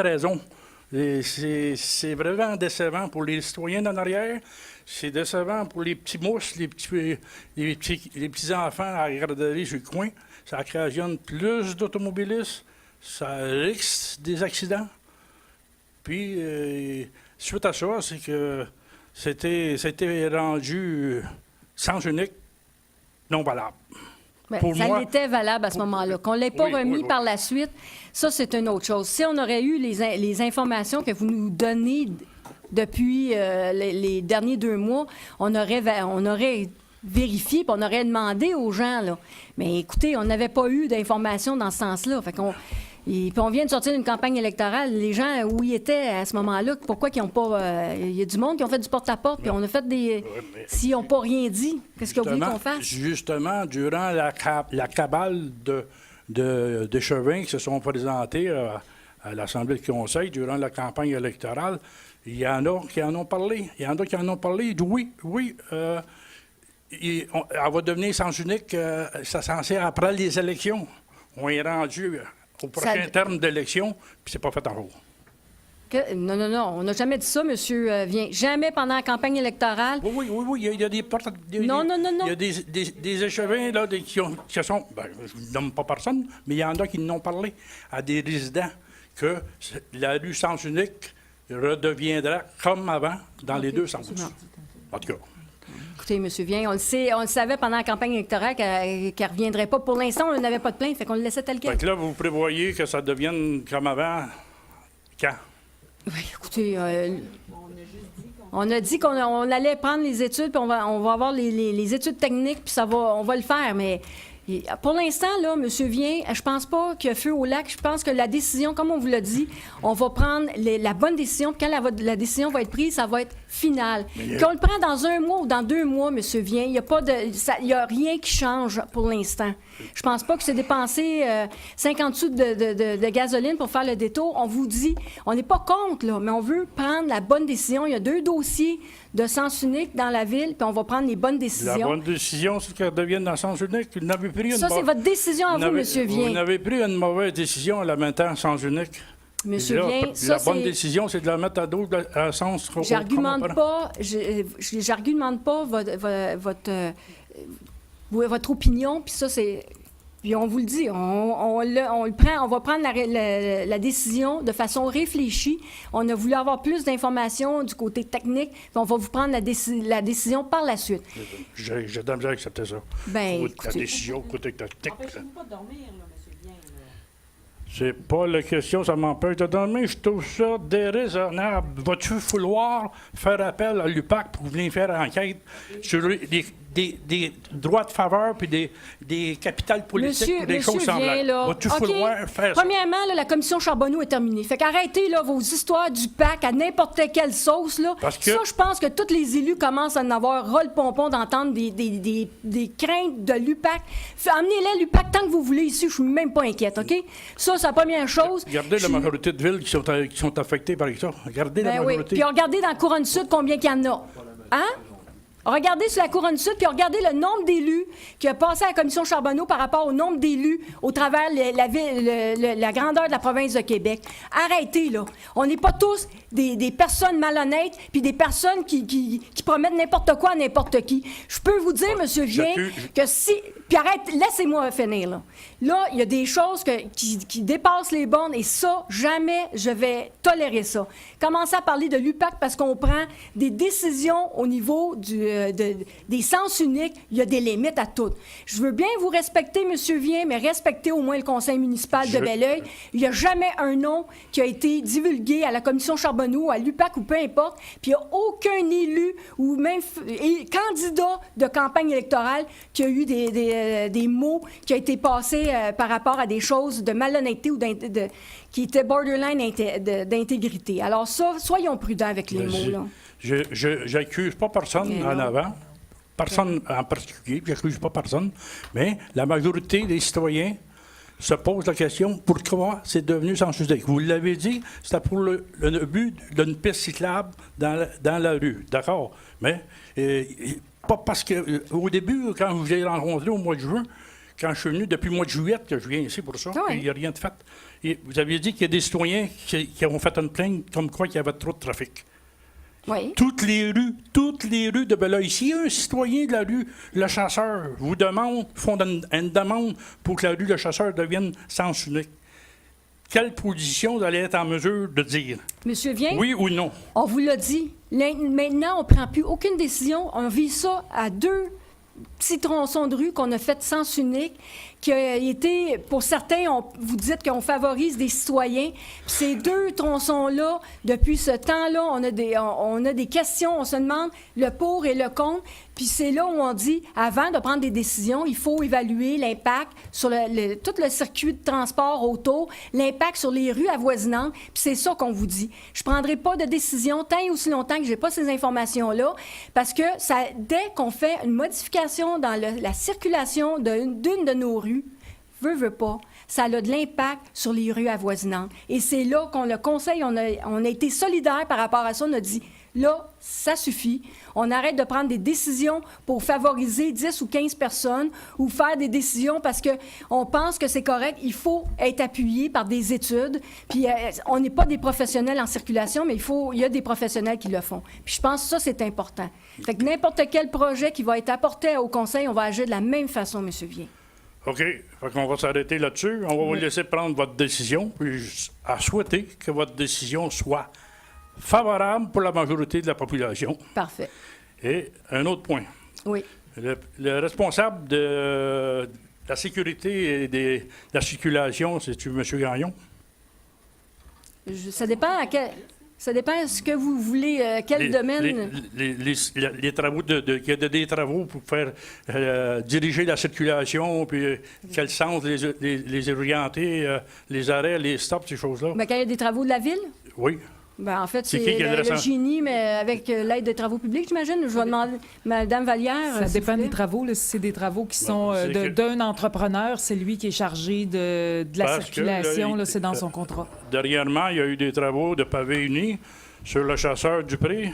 raison. C'est vraiment décevant pour les citoyens d'en arrière. C'est décevant pour les petits mousses, les petits enfants à la garderie sur le coin. Ça occasionne plus d'automobilistes. Ça risque des accidents. Puis, suite à ça, c'est que c'était rendu sens unique non valable. Bien, ça l'était valable à ce moment-là. Qu'on ne l'ait pas remis par la suite, ça, c'est une autre chose. Si on aurait eu les informations que vous nous donnez depuis les derniers 2 mois, on aurait vérifié, puis on aurait demandé aux gens, là. Mais écoutez, on n'avait pas eu d'informations dans ce sens-là. Fait qu'on... Puis on vient de sortir d'une campagne électorale. Les gens, où ils étaient à ce moment-là, pourquoi ils n'ont pas... Il y a du monde qui ont fait du porte-à-porte, puis on a fait des... S'ils n'ont pas rien dit, qu'est-ce que vous voulez qu'on fasse? Justement, durant la cabale de chevins qui se sont présentés à l'Assemblée du Conseil durant la campagne électorale, il y en a qui en ont parlé. Il y en a qui en ont parlé. Oui, elle va devenir sens unique, ça censé après les élections. On est rendu au prochain terme d'élection, puis c'est pas fait encore. Non, on n'a jamais dit ça, M. Vien. Jamais pendant la campagne électorale. Oui, il y a des portes... Non. Il y a des échevins là, qui sont... Ben, je ne nomme pas personne, mais il y en a qui n'ont parlé à des résidents que la rue Sens Unique redeviendra comme avant dans les deux sens. En tout cas. Écoutez, M. Vien, on le savait pendant la campagne électorale qu'elle ne reviendrait pas. Pour l'instant, on n'avait pas de plainte, fait qu'on le laissait tel quel. Fait que là, vous prévoyez que ça devienne comme avant, quand? Oui, écoutez, on a dit qu'on allait prendre les études, puis on va avoir les études techniques, puis on va le faire, mais pour l'instant, là, M. Vien, je pense pas qu'il y a feu au lac. Je pense que la décision, comme on vous l'a dit, on va prendre la bonne décision, puis quand la décision va être prise, ça va être final. Qu'on le prend dans 1 mois ou dans 2 mois, M. Vien, il n'y a rien qui change pour l'instant. Je pense pas que c'est dépenser 50 sous de gasoline pour faire le détour. On vous dit, on n'est pas contre, là, mais on veut prendre la bonne décision. Il y a 2 dossiers de sens unique dans la ville, puis on va prendre les bonnes décisions. La bonne décision, c'est qu'elle devienne dans sens unique. Vous n'avez pris une Ça, c'est votre décision à vous, M. Vien. Vous n'avez pris une mauvaise décision en la mettant en sens unique. Monsieur Vien, la bonne décision, c'est de la mettre à sens... J'argumente pas votre opinion, puis ça, c'est... Puis on vous le dit, on le prend, on va prendre la décision de façon réfléchie. On a voulu avoir plus d'informations du côté technique, puis on va vous prendre la décision par la suite. J'ai de la misère à accepter ça. Ben, la décision côté technique. Empêchez-vous pas de dormir, là, M. Vien. C'est pas la question, ça m'empêche de dormir. Je trouve ça déraisonnable. Vas-tu vouloir faire appel à l'UPAC pour venir faire enquête sur des droits de faveur puis des capitales politiques ou des choses semblables? Vas-tu vouloir faire ça? Premièrement, là, la commission Charbonneau est terminée. Fait qu'arrêtez là, vos histoires du PAC à n'importe quelle sauce. Là. Parce que... Ça, je pense que tous les élus commencent à en avoir ras-le-pompon d'entendre des craintes de l'UPAC. Emmenez-les l'UPAC tant que vous voulez ici. Je suis même pas inquiète, OK? Ça, c'est la première chose. Regardez la majorité de villes qui sont affectées par ça. Regardez la majorité. Oui. Puis regardez dans la Couronne Sud combien qu'il y en a. Hein? Regardez sur la Couronne Sud, puis regardez le nombre d'élus qui a passé à la commission Charbonneau par rapport au nombre d'élus au travers la grandeur de la province de Québec. Arrêtez, là. On n'est pas tous des personnes malhonnêtes puis des personnes qui promettent n'importe quoi à n'importe qui. Je peux vous dire, M. Vien, que si... Puis arrête, laissez-moi finir, là. Là, il y a des choses qui dépassent les bornes et ça, jamais je vais tolérer ça. Commencez à parler de l'UPAC parce qu'on prend des décisions au niveau des sens uniques. Il y a des limites à tout. Je veux bien vous respecter, M. Vien, mais respectez au moins le conseil municipal de Belleuil. Il n'y a jamais un nom qui a été divulgué à la commission Charbonneau, à l'UPAC ou peu importe. Puis il n'y a aucun élu ou même candidat de campagne électorale qui a eu des mots qui ont été passés par rapport à des choses de malhonnêteté ou qui étaient borderline d'intégrité. Alors ça, soyons prudents avec les mots, là. J'accuse pas personne en avant, personne en particulier, j'accuse pas personne, mais la majorité des citoyens se posent la question pourquoi c'est devenu sens unique. Vous l'avez dit, c'était pour le but d'une piste cyclable dans la rue, d'accord? Mais pas parce que au début, quand je vous ai rencontré au mois de juin, quand je suis venu depuis le mois de juillet, que je viens ici pour ça, il n'y a rien de fait. Et vous aviez dit qu'il y a des citoyens qui ont fait une plainte comme quoi il y avait trop de trafic. Oui. Toutes les rues de Belleuil. Si un citoyen de la rue Le Chasseur font une demande pour que la rue Le Chasseur devienne sens unique, quelle position vous allez être en mesure de dire? Monsieur Vien? Oui ou non? On vous l'a dit. Maintenant, on ne prend plus aucune décision. On vit ça à 2 petits tronçons de rue qu'on a fait sens unique, qui a été, pour certains, vous dites qu'on favorise des citoyens. Puis ces 2 tronçons-là, depuis ce temps-là, on a des questions, on se demande le pour et le contre. Puis c'est là où on dit, avant de prendre des décisions, il faut évaluer l'impact sur tout le circuit de transport autour, l'impact sur les rues avoisinantes. Puis c'est ça qu'on vous dit. Je ne prendrai pas de décision tant et aussi longtemps que je n'ai pas ces informations-là, parce que dès qu'on fait une modification dans la circulation d'une de nos rues, veut pas, ça a de l'impact sur les rues avoisinantes. Et c'est là qu'on le conseille, on a été solidaire par rapport à ça, on a dit, Là, ça suffit. On arrête de prendre des décisions pour favoriser 10 ou 15 personnes ou faire des décisions parce qu'on pense que c'est correct. Il faut être appuyé par des études. Puis on n'est pas des professionnels en circulation, mais il y a des professionnels qui le font. Puis je pense que ça, c'est important. Fait que n'importe quel projet qui va être apporté au Conseil, on va agir de la même façon, M. Vien. OK. Fait qu'on va s'arrêter là-dessus. On va vous laisser prendre votre décision, puis à souhaiter que votre décision soit favorable pour la majorité de la population. Parfait. Et un autre point. Oui. Le responsable de la sécurité et de la circulation, c'est-tu M. Gagnon? Ça dépend ça dépend de ce que vous voulez, quel domaine. Les travaux, qu'il y a des travaux pour faire diriger la circulation, puis quel sens les orienter, les arrêts, les stops, ces choses-là. Bien, quand il y a des travaux de la ville? Oui. Ben, en fait, C'est c'est qui a le génie, mais avec l'aide de travaux publics, j'imagine. Je vais demander Mme Vallière. Ça s'il dépend vous plaît. des travaux. Là, si c'est des travaux qui sont c'est que- d'un entrepreneur, c'est lui qui est chargé de la Parce que, circulation. là, Là, c'est dans son contrat. Dernièrement, il y a eu des travaux de pavés unis sur le chasseur Dupré,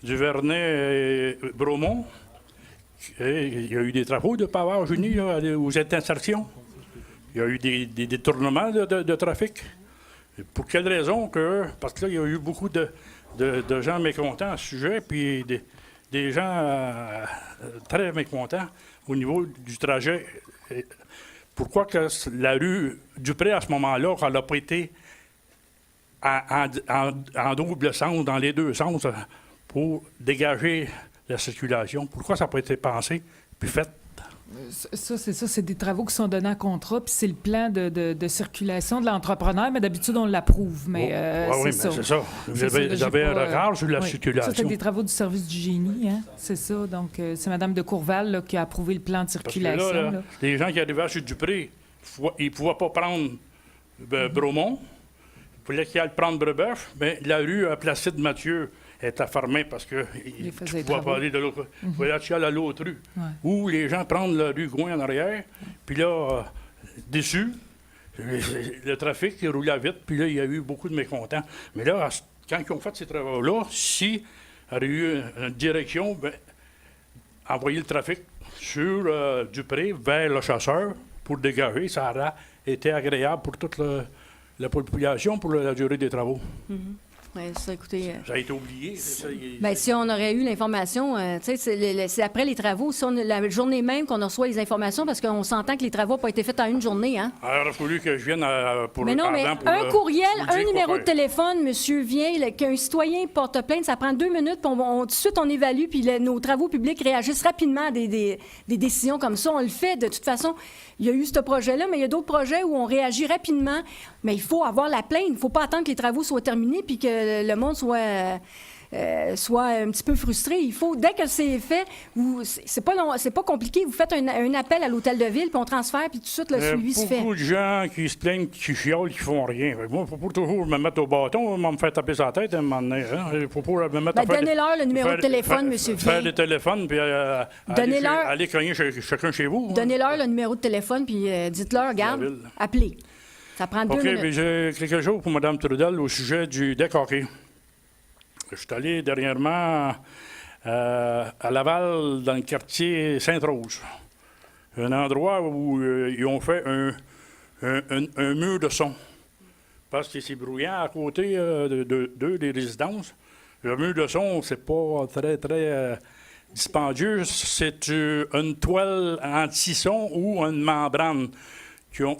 du Vernet et Bromont. Et il y a eu des travaux de pavage unis là, aux intersections. Il y a eu des détournements de trafic. Et pour quelle raison que... Parce que là, il y a eu beaucoup de gens mécontents à ce sujet, puis des gens très mécontents au niveau du trajet. Et pourquoi que la rue Dupré, à ce moment-là, elle n'a pas été en double sens, dans les deux sens, pour dégager la circulation? Pourquoi ça n'a pas été pensé puis fait? Ça, c'est des travaux qui sont donnés à contrat, puis c'est le plan de circulation de l'entrepreneur, mais d'habitude, on l'approuve. Mais Oui, c'est ça. c'est ça. Vous C'est ça, là, j'ai avez un pas, regard sur la oui. circulation. Ça, c'est des travaux du service du génie, hein? C'est ça. Donc, c'est Mme de Courval là, qui a approuvé le plan de Parce que circulation. là, là. les gens qui arrivaient sur Dupré, ils ne pouvaient pas prendre Bromont. Il fallait qu'ils aillent prendre Brebeuf, mais la rue Placide Mathieu était fermée parce que Il ne faisait les pouvaient pas travaux. aller de l'autre. Il fallait aller à l'autre rue. Ouais. Où les gens prennent la rue Gouin en arrière, puis là, déçus, le trafic il roulait vite, puis là, il y a eu beaucoup de mécontents. Mais là, quand ils ont fait ces travaux-là, s'il y avait eu une direction, ben, envoyer le trafic sur Dupré vers le chasseur pour dégager, ça aurait été agréable pour toute la population pour la durée des travaux. Oui, ça, écoutez. Ça a été oublié. c'est ça, Bien, si on aurait eu l'information, tu sais, c'est après les travaux, si la journée même qu'on reçoit les informations, parce qu'on s'entend que les travaux n'ont pas été faits en une journée, hein? Alors, il a fallu que je vienne pour Mais non, mais pardon, pour, un courriel, vous dire un quoi numéro de faire. téléphone, monsieur vient, qu'un citoyen porte plainte, ça prend 2 minutes, puis tout de suite, on évalue, puis nos travaux publics réagissent rapidement à des décisions comme ça. On le fait, de toute façon. Il y a eu ce projet-là, mais il y a d'autres projets où on réagit rapidement. Mais il faut avoir la plainte. Il ne faut pas attendre que les travaux soient terminés puis que le monde soit un petit peu frustré. Il faut, dès que c'est fait, c'est pas compliqué. Vous faites un appel à l'hôtel de ville, puis on transfère, puis tout de suite, le suivi se fait. Beaucoup de gens qui se plaignent, qui chiolent, qui font rien. Fait que moi, il ne faut pas toujours me mettre au bâton, me faire taper sa tête à un moment donné. Il ne faut pas me mettre à faire donnez-leur le numéro de téléphone, monsieur Faire Vien. des téléphones, puis Donnez-leur- aller cogner chacun chez vous. hein. Donnez-leur le numéro de téléphone, puis dites-leur, regarde, La ville. appelez. Ça prend 2 OK, minutes. mais j'ai quelque chose pour Mme Trudel au sujet du deck hockey. Je suis allé dernièrement à Laval, dans le quartier Sainte-Rose. Un endroit où ils ont fait un mur de son. Parce que c'est bruyant à côté des résidences. Le mur de son, c'est pas très dispendieux. C'est une toile anti-son ou une membrane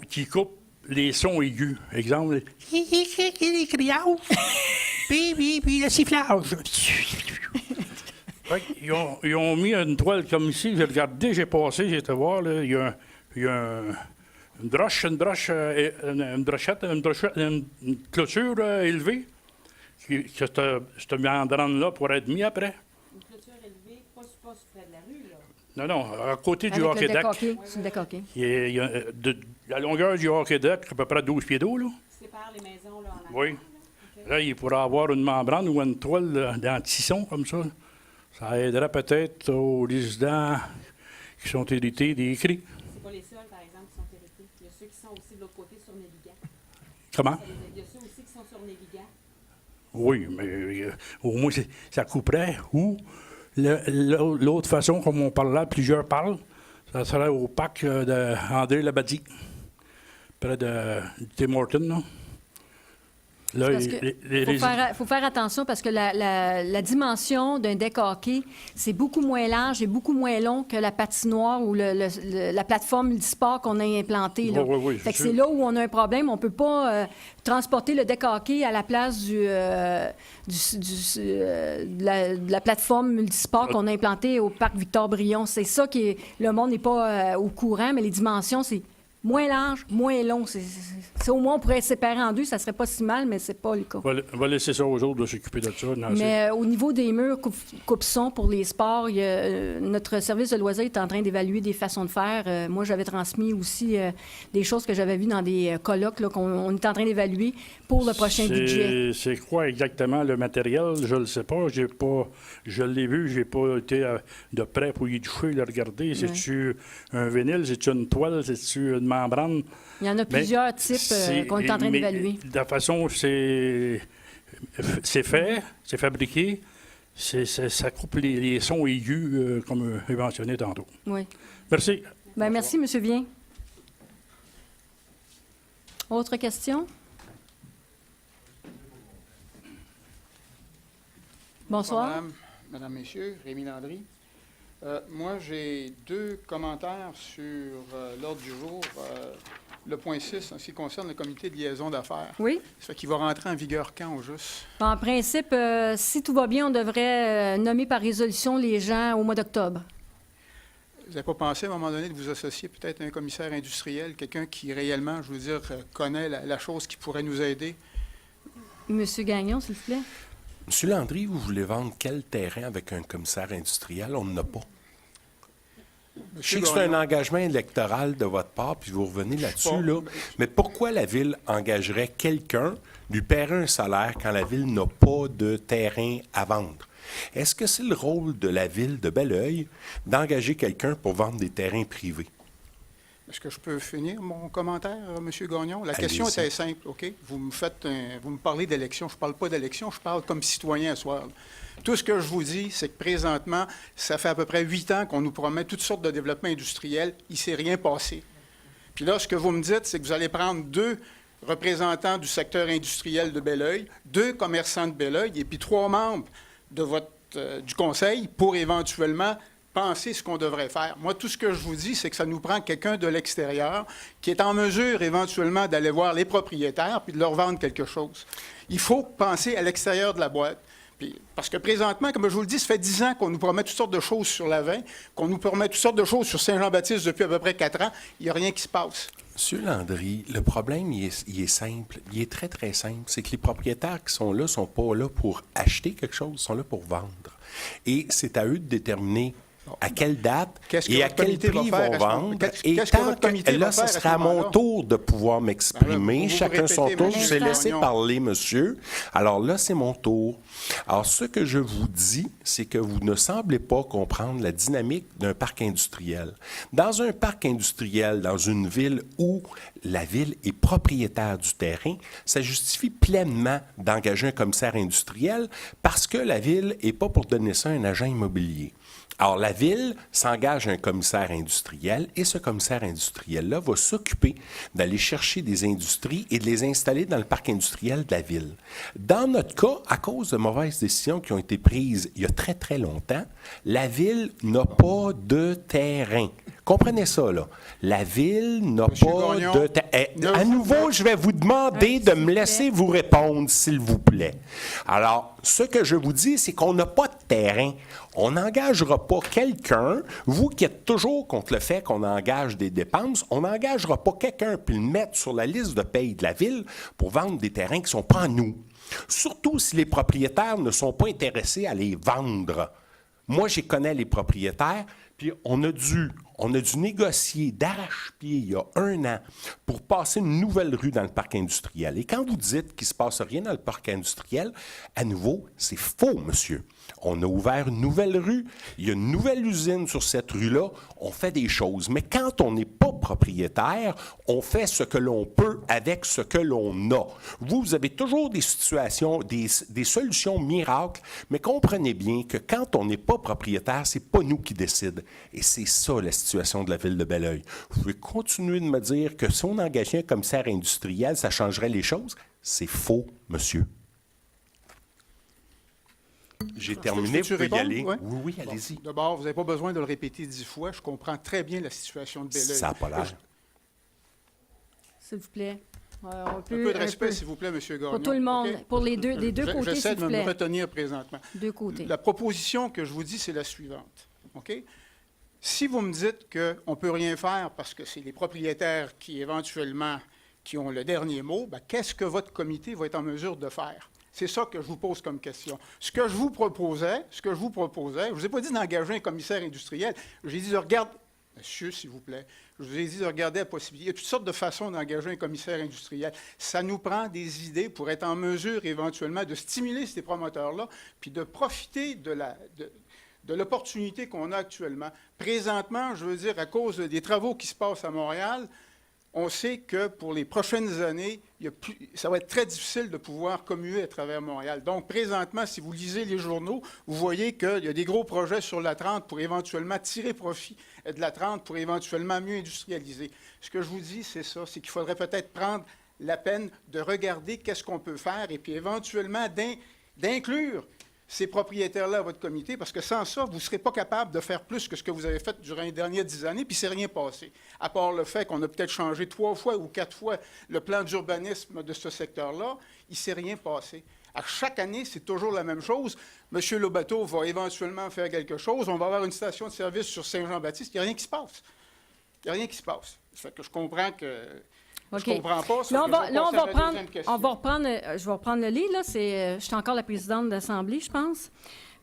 qui coupe les sons aigus. Exemple, les criards, puis le sifflage. Ils ont mis une toile comme ici. J'ai regardé, j'ai passé, j'ai été voir. Là, il y a une clôture élevée. Cette membrane-là pourrait être mise après. Une clôture élevée, pas près de la rue, là. Non, à côté du Avec hockey le deck. deck hockey. C'est le deck hockey. La longueur du hockey deck, à peu près 12 pieds d'eau. Là. Sépare les maisons, là, en Oui. Là, il pourrait avoir une membrane ou une toile d'anti-son comme ça. Ça aiderait peut-être aux résidents qui sont hérités des cris. C'est pas les seuls, par exemple, qui sont hérités. Il y a ceux qui sont aussi de l'autre côté sur Néligan. Comment? Il y a ceux aussi qui sont sur Néligan. Oui, mais au moins, ça couperait. Ou l'autre façon, comme on parle là, plusieurs parlent, ça serait au parc d'André Labadie, près de Tim Hortons, là. Là, Il faut faire attention parce que la dimension d'un deck hockey, c'est beaucoup moins large et beaucoup moins long que la patinoire ou la plateforme multisport qu'on a implantée. Là. Oui, fait que c'est là où on a un problème. On ne peut pas transporter le deck hockey à la place de la plateforme multisport qu'on a implantée au parc Victor-Brion. C'est ça qui est... Le monde n'est pas au courant, mais les dimensions, c'est moins large, moins long. C'est au moins, on pourrait être séparé en deux, ça serait pas si mal, mais c'est pas le cas. On va laisser ça aux autres de s'occuper de ça. Mais au niveau des murs coupe-son pour les sports, notre service de loisirs est en train d'évaluer des façons de faire. Moi, j'avais transmis aussi des choses que j'avais vues dans des colloques là, qu'on est en train d'évaluer pour le prochain budget. C'est quoi exactement le matériel? Je le sais pas. Je l'ai vu, j'ai pas été de près pour y toucher, le regarder. C'est-tu un vinyle? C'est-tu une toile? C'est-tu une membrane? Il y en a plusieurs types qu'on est en train d'évaluer. De la façon, c'est fait, c'est fabriqué, ça coupe les sons aigus, comme mentionné tantôt. Oui. Merci. Bien, merci, M. Vien. Autre question? Bonsoir. Madame, Messieurs, Rémi Landry. Moi, j'ai 2 commentaires sur l'ordre du jour. Le point 6, en ce qui concerne le comité de liaison d'affaires. Oui. Ça fait qu'il va rentrer en vigueur quand, au juste? En principe, si tout va bien, on devrait nommer par résolution les gens au mois d'octobre. Vous n'avez pas pensé, à un moment donné, de vous associer peut-être à un commissaire industriel, quelqu'un qui réellement, je veux dire, connaît la chose qui pourrait nous aider? Monsieur Gagnon, s'il vous plaît. Monsieur Landry, vous voulez vendre quel terrain avec un commissaire industriel? On n'en a pas. Je sais que c'est un engagement électoral de votre part, puis vous revenez là-dessus, là. Mais pourquoi la Ville engagerait quelqu'un, lui paierait un salaire quand la Ville n'a pas de terrain à vendre? Est-ce que c'est le rôle de la Ville de Belleuil d'engager quelqu'un pour vendre des terrains privés? Est-ce que je peux finir mon commentaire, M. Gagnon? La question était simple, OK? Vous me parlez d'élection. Je ne parle pas d'élection, je parle comme citoyen ce soir. Tout ce que je vous dis, c'est que présentement, ça fait à peu près 8 ans qu'on nous promet toutes sortes de développements industriels. Il ne s'est rien passé. Puis là, ce que vous me dites, c'est que vous allez prendre 2 représentants du secteur industriel de Belleuil, 2 commerçants de Belleuil et puis 3 membres de du conseil pour éventuellement penser ce qu'on devrait faire. Moi, tout ce que je vous dis, c'est que ça nous prend quelqu'un de l'extérieur qui est en mesure éventuellement d'aller voir les propriétaires puis de leur vendre quelque chose. Il faut penser à l'extérieur de la boîte. Puis, parce que présentement, comme je vous le dis, ça fait 10 ans qu'on nous promet toutes sortes de choses sur la 20, qu'on nous promet toutes sortes de choses sur Saint-Jean-Baptiste depuis à peu près 4 ans. Il n'y a rien qui se passe. Monsieur Landry, le problème, il est simple. Il est très, très simple. C'est que les propriétaires qui sont là ne sont pas là pour acheter quelque chose, ils sont là pour vendre. Et c'est à eux de déterminer à quelle date et à quel prix ils vont vendre. Et tant que là, ce sera à mon tour de pouvoir m'exprimer. Chacun son tour. Je vous ai laissé parler, monsieur. Alors là, c'est mon tour. Alors, ce que je vous dis, c'est que vous ne semblez pas comprendre la dynamique d'un parc industriel. Dans un parc industriel, dans une ville où la ville est propriétaire du terrain, ça justifie pleinement d'engager un commissaire industriel parce que la ville n'est pas pour donner ça à un agent immobilier. Alors, la Ville s'engage un commissaire industriel et ce commissaire industriel-là va s'occuper d'aller chercher des industries et de les installer dans le parc industriel de la Ville. Dans notre cas, à cause de mauvaises décisions qui ont été prises il y a très, très longtemps, la Ville n'a pas de terrain. Comprenez ça, là. La Ville n'a pas de terrain. À nouveau, je vais vous demander de me laisser vous répondre, s'il vous plaît. Alors, ce que je vous dis, c'est qu'on n'a pas de terrain. On n'engagera pas quelqu'un, vous qui êtes toujours contre le fait qu'on engage des dépenses, on n'engagera pas quelqu'un puis le mettre sur la liste de paye de la Ville pour vendre des terrains qui ne sont pas à nous. Surtout si les propriétaires ne sont pas intéressés à les vendre. Moi, je connais les propriétaires, puis on a dû négocier d'arrache-pied il y a 1 an pour passer une nouvelle rue dans le parc industriel. Et quand vous dites qu'il ne se passe rien dans le parc industriel, à nouveau, c'est faux, monsieur. On a ouvert une nouvelle rue, il y a une nouvelle usine sur cette rue-là, on fait des choses. Mais quand on n'est pas propriétaire, on fait ce que l'on peut avec ce que l'on a. Vous avez toujours des situations, des solutions miracles, mais comprenez bien que quand on n'est pas propriétaire, c'est pas nous qui décident. Et c'est ça la situation de la ville de Belleuil. Vous pouvez continuer de me dire que si on engageait un commissaire industriel, ça changerait les choses? C'est faux, monsieur. J'ai terminé, vous pouvez y aller. Ouais. Oui, allez-y. D'abord, vous n'avez pas besoin de le répéter 10 fois. Je comprends très bien la situation de Belleuil. Ça n'a pas l'air. S'il vous plaît. On Un peu de respect, s'il vous plaît, M. Gagnon. Pour tout le monde, OK? pour des deux côtés, J'essaie s'il de vous me plaît. retenir présentement. Deux côtés. La proposition que je vous dis, c'est la suivante. OK? Si vous me dites qu'on ne peut rien faire parce que c'est les propriétaires qui, éventuellement, qui ont le dernier mot, bien, qu'est-ce que votre comité va être en mesure de faire? C'est ça que je vous pose comme question. Ce que je vous proposais, je ne vous ai pas dit d'engager un commissaire industriel. J'ai dit de regarder, monsieur, s'il vous plaît, je vous ai dit de regarder la possibilité. Il y a toutes sortes de façons d'engager un commissaire industriel. Ça nous prend des idées pour être en mesure, éventuellement, de stimuler ces promoteurs-là, puis de profiter de l'opportunité qu'on a actuellement. Présentement, je veux dire, à cause des travaux qui se passent à Montréal, on sait que pour les prochaines années, ça va être très difficile de pouvoir commuer à travers Montréal. Donc, présentement, si vous lisez les journaux, vous voyez qu'il y a des gros projets sur la 30 pour éventuellement tirer profit de la 30 pour éventuellement mieux industrialiser. Ce que je vous dis, c'est ça, c'est qu'il faudrait peut-être prendre la peine de regarder qu'est-ce qu'on peut faire et puis éventuellement d'inclure ces propriétaires-là à votre comité, parce que sans ça, vous ne serez pas capable de faire plus que ce que vous avez fait durant les dernières 10 années, puis c'est rien passé. À part le fait qu'on a peut-être changé 3 fois ou 4 fois le plan d'urbanisme de ce secteur-là, il ne s'est rien passé. À chaque année, c'est toujours la même chose. M. Lobato va éventuellement faire quelque chose. On va avoir une station de service sur Saint-Jean-Baptiste. Il n'y a rien qui se passe. Il n'y a rien qui se passe. Ça fait que je comprends que... OK. Je ne comprends pas. Là, on va reprendre, je vais reprendre le lit. Là, je suis encore la présidente de l'Assemblée, je pense.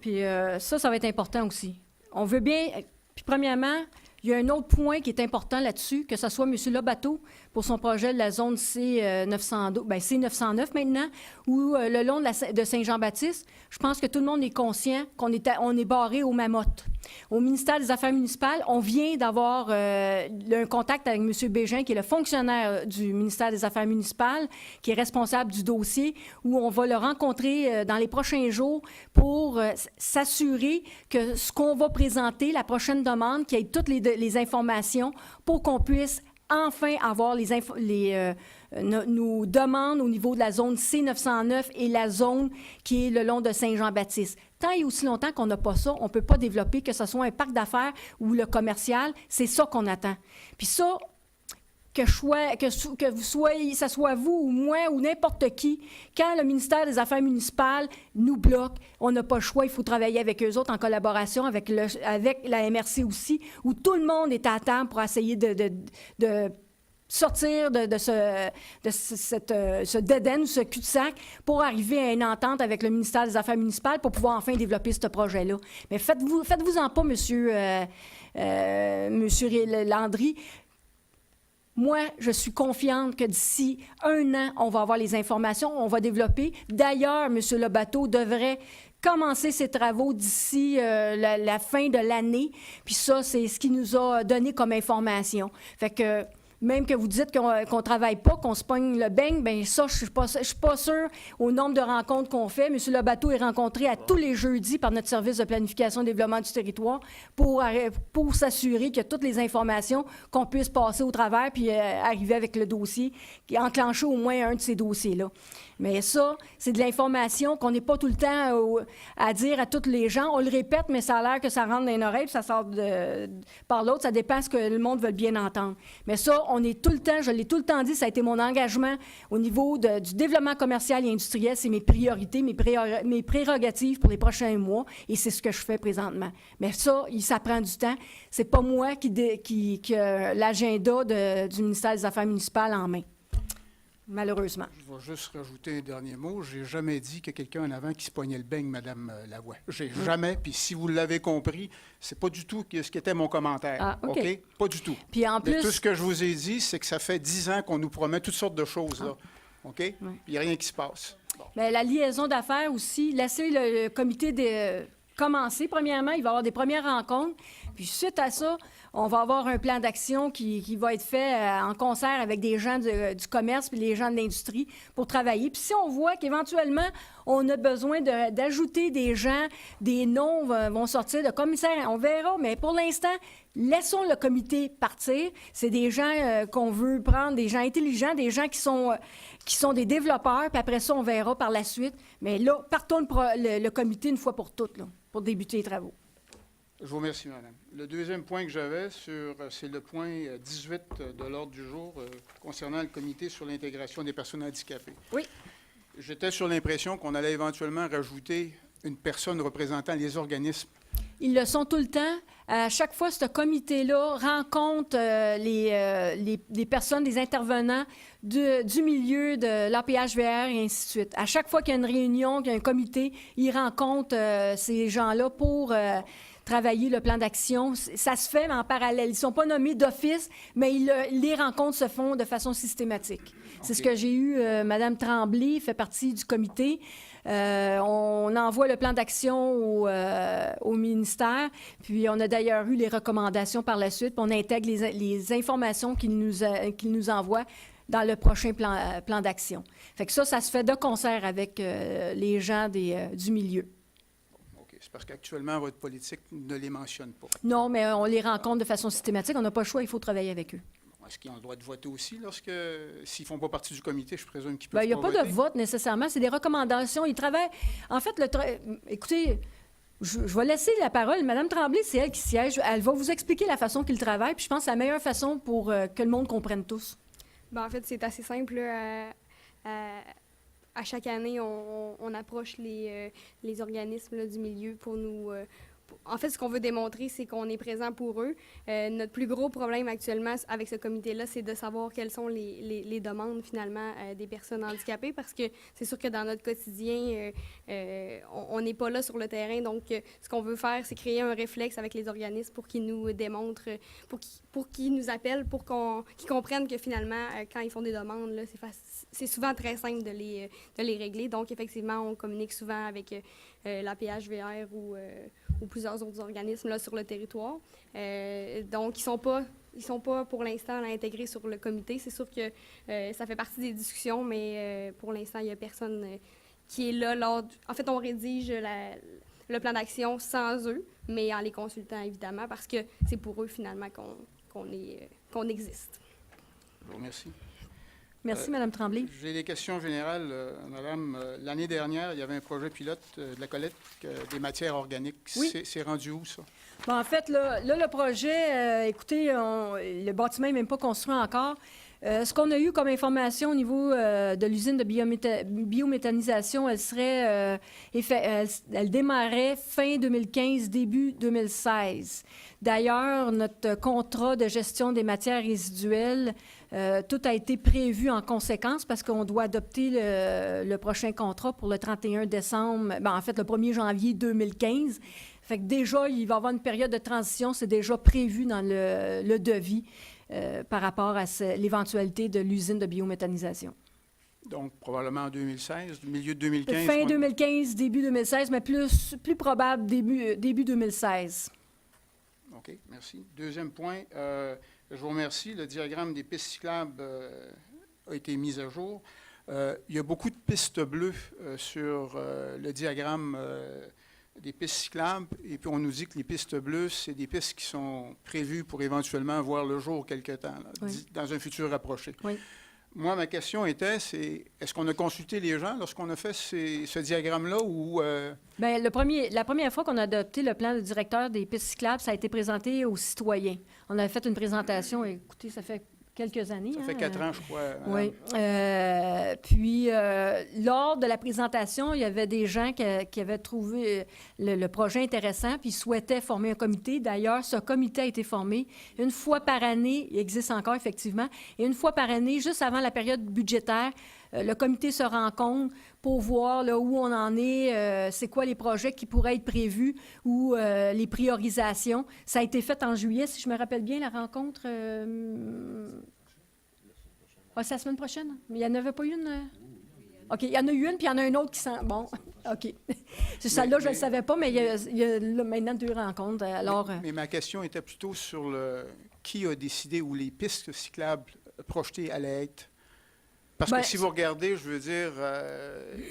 Puis ça va être important aussi. On veut bien... Puis premièrement, il y a un autre point qui est important là-dessus, que ce soit M. Lobato pour son projet de la zone C912, bien C909 maintenant, ou le long de Saint-Jean-Baptiste. Je pense que tout le monde est conscient qu'on est barré au Mamotte. Au ministère des Affaires municipales, on vient d'avoir un contact avec M. Bégin, qui est le fonctionnaire du ministère des Affaires municipales, qui est responsable du dossier, où on va le rencontrer dans les prochains jours pour s'assurer que ce qu'on va présenter, la prochaine demande, qu'il y ait toutes les informations pour qu'on puisse enfin avoir nos demandes au niveau de la zone C909 et la zone qui est le long de Saint-Jean-Baptiste. Tant et aussi longtemps qu'on n'a pas ça, on ne peut pas développer, que ce soit un parc d'affaires ou le commercial, c'est ça qu'on attend. Puis ça, ça soit vous ou moi ou n'importe qui, quand le ministère des Affaires municipales nous bloque, on n'a pas le choix, il faut travailler avec eux autres en collaboration avec la MRC aussi, où tout le monde est à table pour essayer de sortir de ce dédène, ce cul-de-sac, pour arriver à une entente avec le ministère des Affaires municipales pour pouvoir enfin développer ce projet-là. Mais faites-vous-en pas, monsieur Landry. Moi, je suis confiante que d'ici 1 an, on va avoir les informations, on va développer. D'ailleurs, M. Lobato devrait commencer ses travaux d'ici la fin de l'année. Puis ça, c'est ce qu'il nous a donné comme information. Fait que même que vous dites qu'on ne travaille pas, qu'on se pogne le beigne, bien ça, je ne suis pas sûre au nombre de rencontres qu'on fait. M. Lobato est rencontré à tous les jeudis par notre service de planification et développement du territoire pour s'assurer qu'il y a toutes les informations qu'on puisse passer au travers puis arriver avec le dossier, enclencher au moins un de ces dossiers-là. Mais ça, c'est de l'information qu'on n'est pas tout le temps à dire à tous les gens. On le répète, mais ça a l'air que ça rentre dans une oreille puis ça sort par l'autre. Ça dépend de ce que le monde veut bien entendre. Mais ça, on est tout le temps, je l'ai tout le temps dit, ça a été mon engagement au niveau du développement commercial et industriel. C'est mes priorités, mes prérogatives pour les prochains mois et c'est ce que je fais présentement. Mais ça prend du temps. C'est pas moi qui a l'agenda du ministère des Affaires municipales en main. Malheureusement. Je vais juste rajouter un dernier mot. Je n'ai jamais dit qu'il y a quelqu'un en avant qui se pognait le beigne, Mme Lavoie. J'ai jamais, puis si vous l'avez compris, c'est pas du tout ce qui était mon commentaire. Ah, OK. Pas du tout. Puis en plus... Mais tout ce que je vous ai dit, c'est que ça fait 10 ans qu'on nous promet toutes sortes de choses, là. OK? Puis il n'y a rien qui se passe. Bon. Bien, la liaison d'affaires aussi, laisser le comité commencer. Premièrement, il va y avoir des premières rencontres. Puis suite à ça, on va avoir un plan d'action qui va être fait en concert avec des gens du commerce puis les gens de l'industrie pour travailler. Puis si on voit qu'éventuellement, on a besoin d'ajouter des gens, des noms vont sortir de commissaires, on verra. Mais pour l'instant, laissons le comité partir. C'est des gens qu'on veut prendre, des gens intelligents, des gens qui sont des développeurs. Puis après ça, on verra par la suite. Mais là, partons le comité une fois pour toutes, là, pour débuter les travaux. Je vous remercie, madame. Le deuxième point que j'avais, c'est le point 18 de l'ordre du jour concernant le comité sur l'intégration des personnes handicapées. Oui. J'étais sur l'impression qu'on allait éventuellement rajouter une personne représentant les organismes. Ils le sont tout le temps. À chaque fois, ce comité-là rencontre les personnes, les intervenants du milieu de l'APHVR et ainsi de suite. À chaque fois qu'il y a une réunion, qu'il y a un comité, ils rencontrent ces gens-là pour travailler le plan d'action. Ça se fait, mais en parallèle. Ils ne sont pas nommés d'office, mais les rencontres se font de façon systématique. C'est ce que j'ai eu. Mme Tremblay fait partie du comité. On envoie le plan d'action au ministère, puis on a d'ailleurs eu les recommandations par la suite, puis on intègre les informations qu'il nous envoie dans le prochain plan d'action. Fait que ça se fait de concert avec les gens du milieu. OK. C'est parce qu'actuellement, votre politique ne les mentionne pas. Non, mais on les rencontre de façon systématique. On n'a pas le choix, il faut travailler avec eux. Est-ce qu'ils ont le droit de voter aussi s'ils ne font pas partie du comité, je présume qu'ils peuvent Bien, il n'y a pas voter? de vote nécessairement, c'est des recommandations. Ils travaillent. En fait, écoutez, je vais laisser la parole. Mme Tremblay, c'est elle qui siège. Elle va vous expliquer la façon qu'ils travaillent, puis je pense que c'est la meilleure façon pour que le monde comprenne tous. Bien, en fait, c'est assez simple. Là, à chaque année, on approche les organismes là, du milieu pour nous... En fait, ce qu'on veut démontrer, c'est qu'on est présent pour eux. Notre plus gros problème actuellement avec ce comité-là, c'est de savoir quelles sont les demandes, finalement, des personnes handicapées, parce que c'est sûr que dans notre quotidien, on n'est pas là sur le terrain. Donc, ce qu'on veut faire, c'est créer un réflexe avec les organismes pour qu'ils nous démontrent, pour qu'ils nous appellent, pour qu'ils comprennent que, finalement, quand ils font des demandes, là, c'est souvent très simple de les régler. Donc, effectivement, on communique souvent avec la PHVR ou plusieurs autres organismes là, sur le territoire. Donc, ils sont pas pour l'instant intégrés sur le comité. C'est sûr que ça fait partie des discussions, mais pour l'instant, il n'y a personne qui est là. En fait, on rédige le plan d'action sans eux, mais en les consultant, évidemment, parce que c'est pour eux, finalement, qu'on existe. Je vous remercie. Merci, Mme Tremblay. J'ai des questions générales, Madame. L'année dernière, il y avait un projet pilote de la collecte des matières organiques. Oui. C'est rendu où, ça? Bon, en fait, là, le projet, écoutez, le bâtiment n'est même pas construit encore. Ce qu'on a eu comme information au niveau de l'usine de biométhanisation, elle démarrait fin 2015, début 2016. D'ailleurs, notre contrat de gestion des matières résiduelles, tout a été prévu en conséquence parce qu'on doit adopter le prochain contrat pour le 31 décembre, en fait, le 1er janvier 2015. Fait que déjà, il va y avoir une période de transition, c'est déjà prévu dans le devis par rapport à l'éventualité de l'usine de biométhanisation. Donc, probablement en 2016, milieu de 2015? Fin 2015, début 2016, mais plus probable début 2016. OK, merci. Deuxième point, je vous remercie. Le diagramme des pistes cyclables a été mis à jour. Il y a beaucoup de pistes bleues sur le diagramme des pistes cyclables, et puis on nous dit que les pistes bleues, c'est des pistes qui sont prévues pour éventuellement voir le jour quelque temps, là, oui. dans un futur rapproché. Oui. Moi, ma question était, est-ce qu'on a consulté les gens lorsqu'on a fait ce diagramme-là ou... Bien, la première fois qu'on a adopté le plan de directeur des pistes cyclables, ça a été présenté aux citoyens. On avait fait une présentation, écoutez, ça fait quelques années. Ça fait 4 ans, je crois. Oui. Puis, lors de la présentation, il y avait des gens qui avaient trouvé le projet intéressant puis souhaitaient former un comité. D'ailleurs, ce comité a été formé une fois par année. Il existe encore, effectivement. Et une fois par année, juste avant la période budgétaire, le comité se rencontre pour voir là, où on en est, c'est quoi les projets qui pourraient être prévus ou les priorisations. Ça a été fait en juillet, si je me rappelle bien, la rencontre. C'est la semaine prochaine? Mais il n'y en avait pas une? OK, il y en a eu une, puis il y en a une autre qui s'en... Bon, OK. C'est ça-là, je ne mais- le savais pas, mais il y a là, maintenant 2 rencontres. Alors, Mais ma question était plutôt sur qui a décidé où les pistes cyclables projetées allaient être. Parce Ben, que si vous regardez, je veux dire,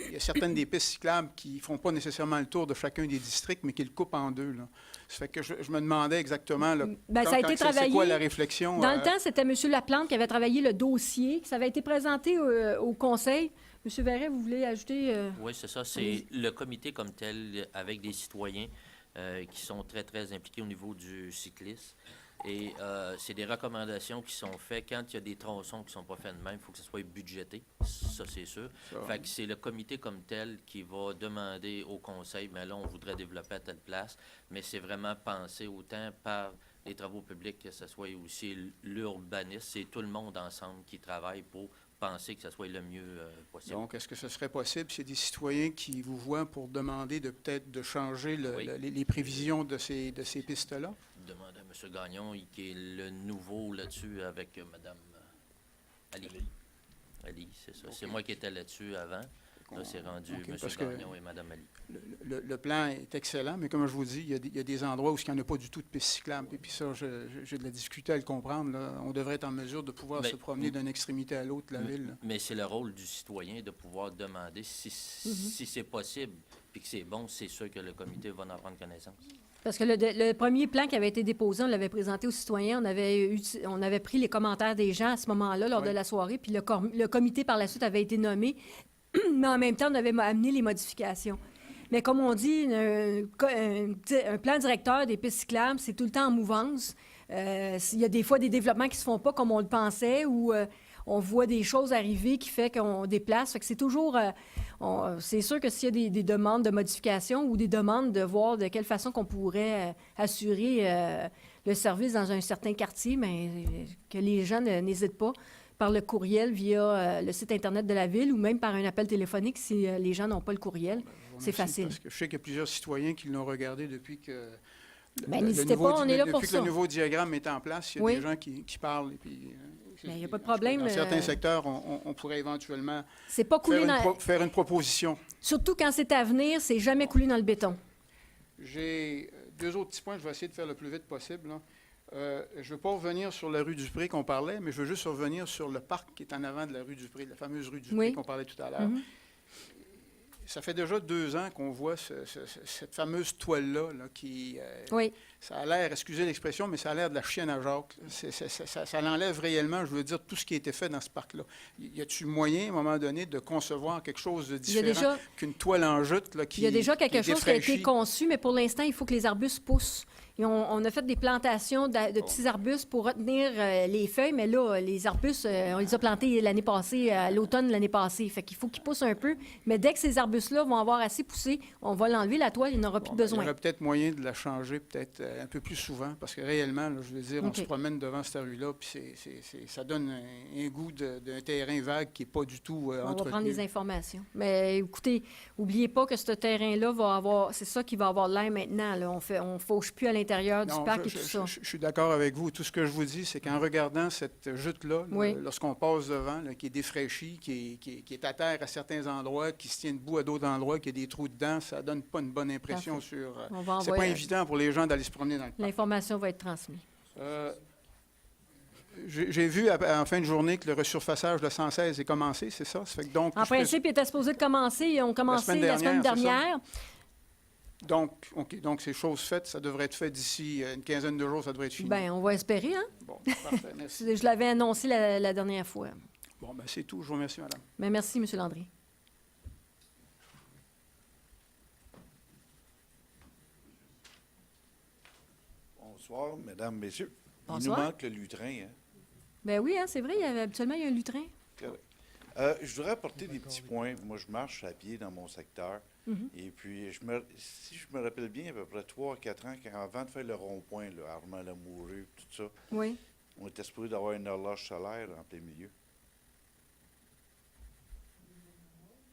il y a certaines des pistes cyclables qui ne font pas nécessairement le tour de chacun des districts, mais qui le coupent en deux, là. Ça fait que je me demandais exactement, là, Ben, ça a été c'est quoi travaillé- la réflexion? dans le temps, c'était M. Laplante qui avait travaillé le dossier. Ça avait été présenté au Conseil. M. Verret, vous voulez ajouter? Oui, c'est ça. C'est Allez-y. le comité comme tel, avec des citoyens qui sont très, très impliqués au niveau du cyclisme. Et c'est des recommandations qui sont faites. Quand il y a des tronçons qui ne sont pas faits de même, il faut que ce soit budgété. Ça, c'est sûr. Fait que c'est le comité comme tel qui va demander au conseil, mais là, on voudrait développer à telle place. Mais c'est vraiment pensé autant par les travaux publics que ce soit aussi l'urbanisme. C'est tout le monde ensemble qui travaille pour penser que ce soit le mieux possible. Donc, est-ce que ce serait possible, s'il y a des citoyens qui vous voient pour demander de peut-être de changer Oui. les prévisions de ces pistes-là? Demande à M. Gagnon, qui est le nouveau là-dessus avec Mme Ali. Ali, c'est ça. C'est moi qui étais là-dessus avant. Là, c'est rendu OK, M. parce que Gagnon et Mme Ali. Le plan est excellent, mais comme je vous dis, il y a des endroits où il n'y en a pas du tout de pistes cyclables. Et puis ça, j'ai de la difficulté à le comprendre, là. On devrait être en mesure de pouvoir Mais- se promener d'une extrémité à l'autre de la ville, là. Mais c'est le rôle du citoyen de pouvoir demander si c'est possible puis que c'est bon, c'est sûr que le comité va en prendre connaissance. Parce que le premier plan qui avait été déposé, on l'avait présenté aux citoyens. On avait pris les commentaires des gens à ce moment-là, lors de la soirée, puis le comité, par la suite, avait été nommé. Mais en même temps, on avait amené les modifications. Mais comme on dit, un plan directeur des pistes cyclables, c'est tout le temps en mouvance. Il y a des fois des développements qui ne se font pas comme on le pensait, ou on voit des choses arriver qui fait qu'on déplace. Fait que c'est toujours... c'est sûr que s'il y a des demandes de modification ou des demandes de voir de quelle façon qu'on pourrait assurer le service dans un certain quartier, mais que les gens n'hésitent pas par le courriel via le site Internet de la ville ou même par un appel téléphonique si les gens n'ont pas le courriel. C'est facile. Parce que je sais qu'il y a plusieurs citoyens qui l'ont regardé depuis que... Ben, n'hésitez pas, on est là pour Depuis que ça. le nouveau diagramme est en place, il y a Oui. des gens qui parlent. Et puis, Ben, il n'y a pas de problème. Dans certains secteurs, on pourrait éventuellement C'est pas coulé faire une proposition. Surtout quand c'est à venir, c'est jamais coulé dans le béton. J'ai 2 autres petits points, je vais essayer de faire le plus vite possible, là. Je ne veux pas revenir sur la rue du Pré qu'on parlait, mais je veux juste revenir sur le parc qui est en avant de la rue du Pré, la fameuse rue du Pré qu'on parlait tout à l'heure. Mhm. Ça fait déjà 2 ans qu'on voit cette fameuse toile-là là, qui... Oui. Ça a l'air, excusez l'expression, mais ça a l'air de la chienne à Jacques. Ça l'enlève réellement, je veux dire, tout ce qui a été fait dans ce parc-là. Y a-t-il moyen, à un moment donné, de concevoir quelque chose de différent qu'une toile en jute là, qui Il y a déjà quelque chose qui a été défraîchit? conçu, mais pour l'instant, il faut que les arbustes poussent. Et on a fait des plantations de petits arbustes pour retenir les feuilles, mais là, les arbustes, on les a plantés l'année passée, à l'automne de l'année passée. Fait qu'il faut qu'ils poussent un peu. Mais dès que ces arbustes-là vont avoir assez poussé, on va l'enlever, la toile, il n'aura plus Il y besoin. aurait peut-être moyen de la changer peut-être un peu plus souvent, parce que réellement, là, je veux dire, on se promène devant cette rue-là, puis ça donne un goût d'un terrain vague qui n'est pas du tout On entretenu. va prendre des informations. Mais écoutez, n'oubliez pas que ce terrain-là va avoir... C'est ça qui va avoir l'air maintenant. Là. On fauche plus à l'intérieur du Non, parc et tout ça. Je suis d'accord avec vous. Tout ce que je vous dis, c'est qu'en regardant cette jute-là, Oui. lorsqu'on passe devant, là, qui est défraîchie, qui est à terre à certains endroits, qui se tient debout à d'autres endroits, qui a des trous dedans, ça donne pas une bonne impression Parfait. sur... On va c'est pas envoyer- évident pour les gens d'aller se promener dans le parc. L'information va être transmise. J'ai vu en fin de journée que le resurfaçage de 116 est commencé, c'est ça? Ça fait que donc, En principe, il était supposé de commencer. Ils ont commencé la semaine dernière. Donc, c'est chose faite. Ça devrait être fait d'ici une quinzaine de jours, ça devrait être fini. Bien, on va espérer, hein? Bon, parfait, merci. Je l'avais annoncé la dernière fois. Bon, ben c'est tout. Je vous remercie, madame. Mais merci, M. Landry. Bonsoir, mesdames, messieurs. Bonsoir. Il nous manque le lutrin. Hein? Ben oui, hein, c'est vrai, habituellement, il y a un lutrin. Correct. Je voudrais apporter des petits points. Moi, je marche à pied dans mon secteur. Et puis, si je me rappelle bien, à peu près 3 à 4 ans, avant de faire le rond-point, là, Armand-Lamoureux, tout ça, Oui. on était supposé d'avoir une horloge solaire en plein milieu.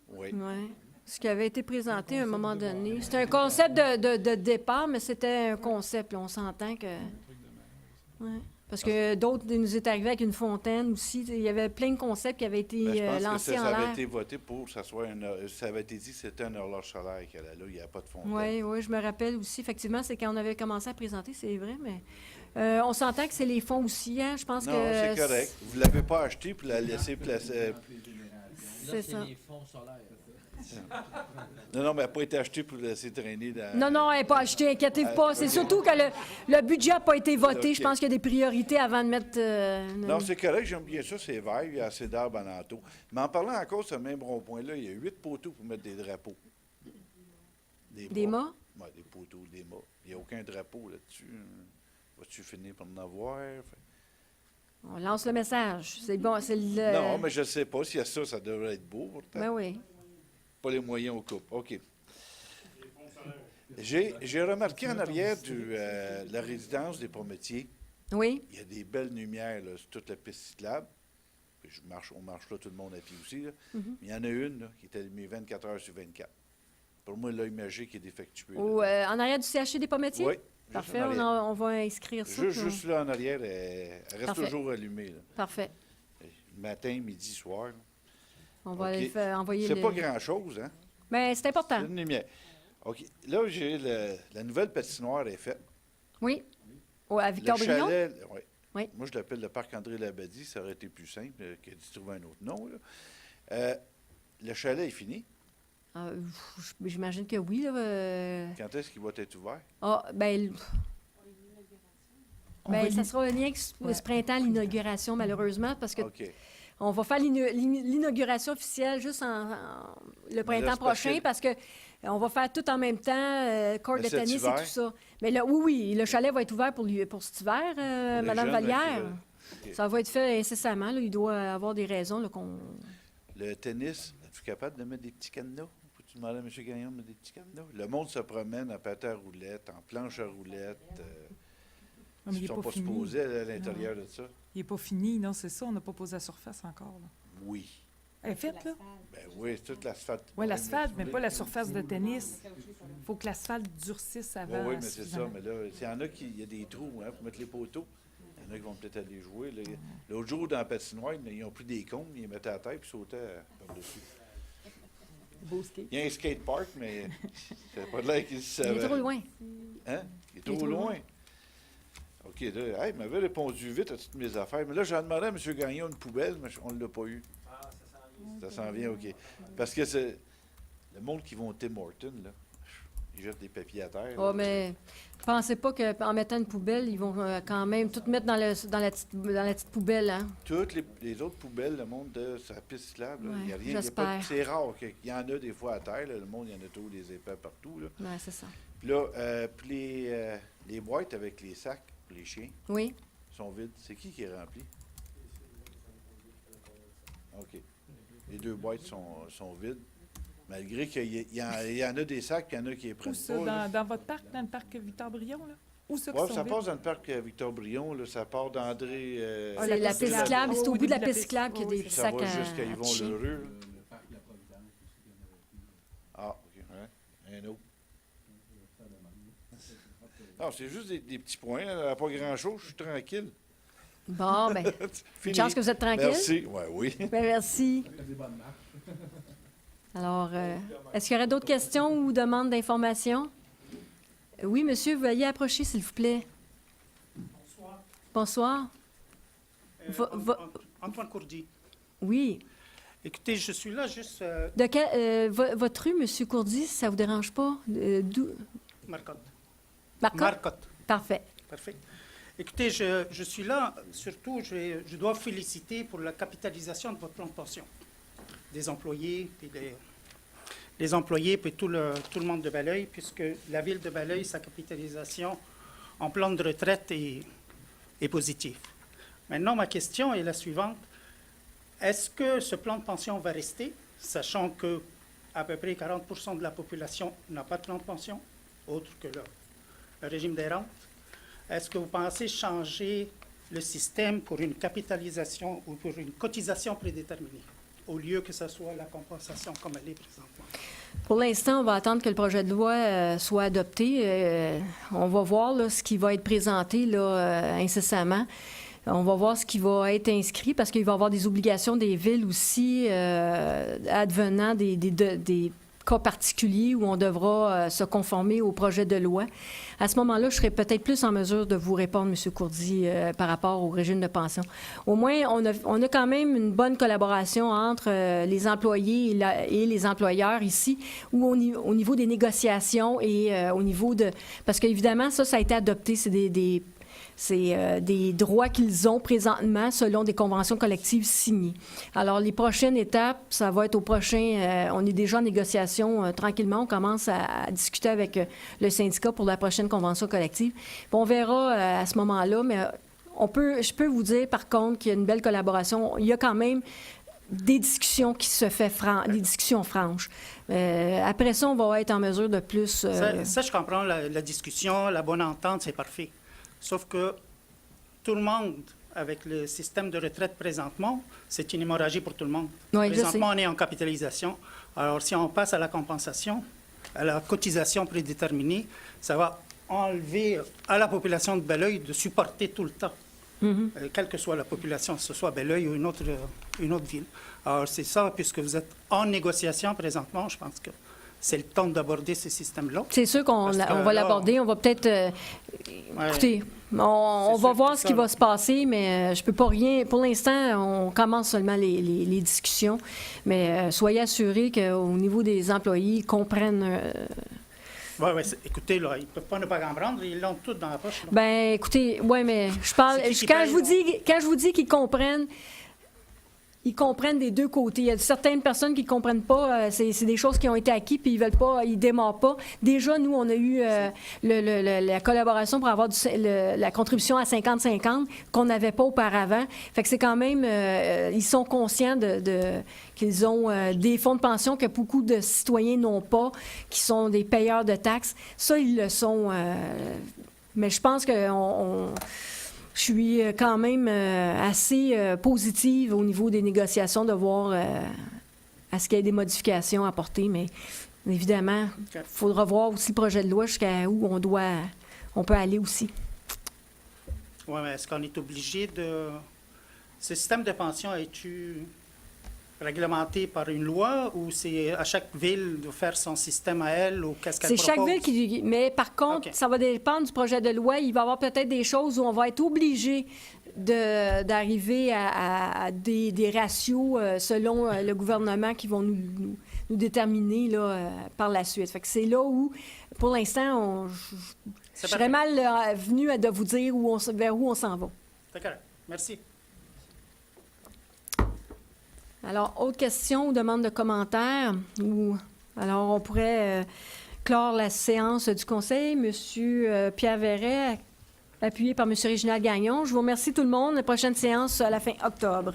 Oui. Oui. Ce qui avait été présenté à un moment donné. C'était un concept de départ, mais c'était un concept. Là, on s'entend que... Ouais. Parce que d'autres nous est arrivé avec une fontaine aussi. Il y avait plein de concepts qui avaient été Ben, je pense que lancés en ça avait l'air. été voté pour que ça soit ça avait été dit que c'était une horloge solaire qu'elle a là, il n'y a pas de fontaine. Oui, je me rappelle aussi. Effectivement, c'est quand on avait commencé à présenter, c'est vrai, mais on s'entend que c'est les fonds aussi, hein? Je pense Non, que... c'est correct. Vous ne l'avez pas acheté pour la laisser placer. C'est ça. les fonds solaires. Non, mais elle n'a pas été achetée pour la laisser traîner dans. Non, elle n'est pas achetée, inquiétez-vous pas. C'est surtout que le budget n'a pas été voté. Ok. Je pense qu'il y a des priorités avant de mettre... Non, c'est correct, j'aime bien ça, c'est vert, il y a assez d'arbres alentour. Mais en parlant encore de ce même rond-point-là, il y a 8 poteaux pour mettre des drapeaux. Des mâts? Oui, des poteaux, des mâts. Il n'y a aucun drapeau là-dessus. Vas-tu finir par en avoir? On lance le message. C'est bon, c'est le... Non, mais je ne sais pas. S'il y a ça, ça devrait être beau pourtant. Ben oui. Pas les moyens au couple. OK. J'ai remarqué en arrière de la résidence des Pometiers, Oui. il y a des belles lumières là, sur toute la piste cyclable. Puis on marche là, tout le monde à pied aussi. Là. Mm-hmm. Mais il y en a une là, qui est allumée 24 heures sur 24. Pour moi, l'œil magique est défectueux. là. En arrière du CHU des Pometiers? Oui. Parfait, juste en arrière. on va inscrire ça. Juste là en arrière, elle reste Parfait. toujours allumée. Là. Parfait. Matin, midi, soir. là. On va OK. aller envoyer C'est pas grand-chose, hein? Mais c'est important. C'est une lumière. OK. Là, j'ai la nouvelle patinoire est faite. Oui. À Le Victor-Brillon? chalet, oui. Oui. Moi, je l'appelle le parc André-Labadie. Ça aurait été plus simple que d'y trouver un autre nom. Là. Le chalet est fini. J'imagine que oui. Là, Quand est-ce qu'il va être ouvert? Ça sera un lien avec ce printemps, l'inauguration, malheureusement, parce que OK. on va faire l'inauguration officielle juste le printemps c'est parce prochain, que- parce que on va faire tout en même temps, court Mais de cet tennis et hiver? tout ça. Mais là, oui, le chalet va être ouvert pour cet hiver, Madame jeunes, Vallière. OK. Ça va être fait incessamment. Là. Il doit avoir des raisons là, qu'on... Le tennis, es-tu capable de mettre des petits cadenas? Peux-tu demander à M. Gagnon de mettre des petits cadenas? Le monde se promène en pâte à roulettes, en planche à roulettes. Non, mais Ils il ne est sont pas pas fini. supposés aller à l'intérieur de ça? Il n'est pas fini, non, c'est ça. On n'a pas posé la surface encore. Là. Oui. Elle est faite, là? Ben oui, c'est toute l'asphalte. Oui, l'asphalte, mais tu pas la voulais- surface de tennis. Il faut que l'asphalte durcisse Oui, avant. oui, mais c'est ça. suffisamment. Mais là, il y en a qui. Il y a des trous pour mettre les poteaux. Il y en a qui vont peut-être aller jouer. Là. L'autre jour, dans la patinoire, ils ont pris des cônes, ils les mettaient à la tête et sautaient par-dessus. Beau skate. Il y a un skatepark, mais c'est pas de l'air qu'ils se Il est savaient. trop loin. Hein? Il est trop loin. OK, là, hey, il m'avait répondu vite à toutes mes affaires. Mais là, j'ai demandé à M. Gagnon une poubelle, mais on ne l'a pas eu. Ça s'en vient, OK. Parce que c'est le monde qui vont au Tim Hortons, là. Ils jettent des papiers à terre. Oh, mais pensez pas qu'en mettant une poubelle, ils vont quand même tout mettre dans la petite poubelle. Hein? Toutes les autres poubelles, le monde de sa piste cyclable, là, Ouais, il n'y a rien. Il y a pas- j'espère. c'est rare qu'il y en a des fois à terre. Là, le monde, il y en a tous des épais partout. Là. Ouais, c'est ça. Puis là, puis les boîtes avec les sacs pour les chiens Oui. sont vides. C'est qui est rempli? OK. Les deux boîtes sont vides. Malgré qu'il y en a des sacs, puis il y en a qui les Où prennent ça, pas. dans votre parc, dans le parc Victor-Brillon, là? Où ça, Oui, qui sont ça vides? passe dans le parc Victor-Brillon. Là, ça part d'André... C'est la piste cyclable. C'est au bout de la piste cyclable qu'il y a des Puis petits ça sacs va à jusqu'à Yvon chiens. Lheureux. Ah, OK. Ouais. Un autre. Non, c'est juste des petits points. Là, pas grand-chose. Je suis tranquille. Bon, bien, une Fini. chance que vous êtes tranquille. Merci. Ouais, oui. Ben, merci. Alors, est-ce qu'il y aurait d'autres questions ou demandes d'informations? Oui, monsieur, veuillez approcher, s'il vous plaît. Bonsoir. Bonsoir. Antoine Courdy. Oui. Écoutez, je suis là juste... Votre rue, monsieur Courdy, si ça vous dérange pas? D'où? Marcotte. Marcotte? Marcotte. Parfait. Parfait. Écoutez, je suis là, surtout, je dois féliciter pour la capitalisation de votre plan de pension. Des employés, puis les employés, puis tout le monde de Belleuil, puisque la ville de Belleuil, sa capitalisation en plan de retraite est positive. Maintenant, ma question est la suivante. Est-ce que ce plan de pension va rester, sachant que à peu près 40% de la population n'a pas de plan de pension, autre que le régime des rentes? Est-ce que vous pensez changer le système pour une capitalisation ou pour une cotisation prédéterminée? au lieu que ce soit la compensation comme elle est présentement. Pour l'instant, on va attendre que le projet de loi soit adopté. On va voir là, ce qui va être présenté là, incessamment. On va voir ce qui va être inscrit parce qu'il va y avoir des obligations des villes aussi advenant des cas particuliers où on devra se conformer au projet de loi. À ce moment-là, je serai peut-être plus en mesure de vous répondre, M. Courdy, par rapport au régime de pension. Au moins, on a quand même une bonne collaboration entre les employés et les employeurs ici, où au niveau des négociations et au niveau de... Parce qu'évidemment, ça a été adopté, c'est des droits qu'ils ont présentement selon des conventions collectives signées. Alors, les prochaines étapes, ça va être au prochain... on est déjà en négociation tranquillement. On commence à discuter avec le syndicat pour la prochaine convention collective. Puis on verra à ce moment-là, mais je peux vous dire, par contre, qu'il y a une belle collaboration. Il y a quand même des discussions qui se font, des discussions franches. Après ça, on va être en mesure de plus... Ça, je comprends la discussion, la bonne entente, c'est parfait. Sauf que tout le monde, avec le système de retraite présentement, c'est une hémorragie pour tout le monde. Oui, présentement, on est en capitalisation. Alors, si on passe à la compensation, à la cotisation prédéterminée, ça va enlever à la population de Belleuil de supporter tout le temps, quelle que soit la population, que ce soit Belleuil ou une autre ville. Alors, c'est ça, puisque vous êtes en négociation présentement, je pense que c'est le temps d'aborder ce système-là. C'est sûr qu'on va l'aborder. On va peut-être... Écoutez, on va voir ce qui va se passer, mais je peux pas rien... Pour l'instant, on commence seulement les discussions. Mais soyez assurés qu'au niveau des employés, ils comprennent... Oui, écoutez, là, ils ne peuvent pas ne pas comprendre. Ils l'ont tout dans la poche. Là. Bien, écoutez, oui, mais je parle... Quand je vous dis qu'ils comprennent... Ils comprennent des deux côtés. Il y a certaines personnes qui ne comprennent pas. C'est des choses qui ont été acquises, puis ils veulent pas, ils démarrent pas. Déjà, nous, on a eu la collaboration pour avoir la contribution à 50-50 qu'on n'avait pas auparavant. Fait que c'est quand même... ils sont conscients qu'ils ont des fonds de pension que beaucoup de citoyens n'ont pas, qui sont des payeurs de taxes. Ça, ils le sont. Mais je pense que... Je suis quand même assez positive au niveau des négociations de voir à ce qu'il y ait des modifications apportées, mais évidemment, il faudra voir aussi le projet de loi jusqu'à où on peut aller aussi. Oui, mais est-ce qu'on est obligé de... Ce système de pension, est-tu réglementé par une loi ou c'est à chaque ville de faire son système à elle ou qu'est-ce qu'elle propose? C'est chaque ville qui... Mais par contre, ça va dépendre du projet de loi. Il va y avoir peut-être des choses où on va être obligé d'arriver à des ratios selon le gouvernement qui vont nous déterminer là, par la suite. Fait que c'est là où, pour l'instant, je serais mal venu de vous dire vers où on s'en va. C'est correct. Merci. Alors, autre question ou demande de commentaires? Alors, on pourrait clore la séance du Conseil. Monsieur Pierre Verret, appuyé par Monsieur Réginald Gagnon. Je vous remercie tout le monde. La prochaine séance à la fin octobre.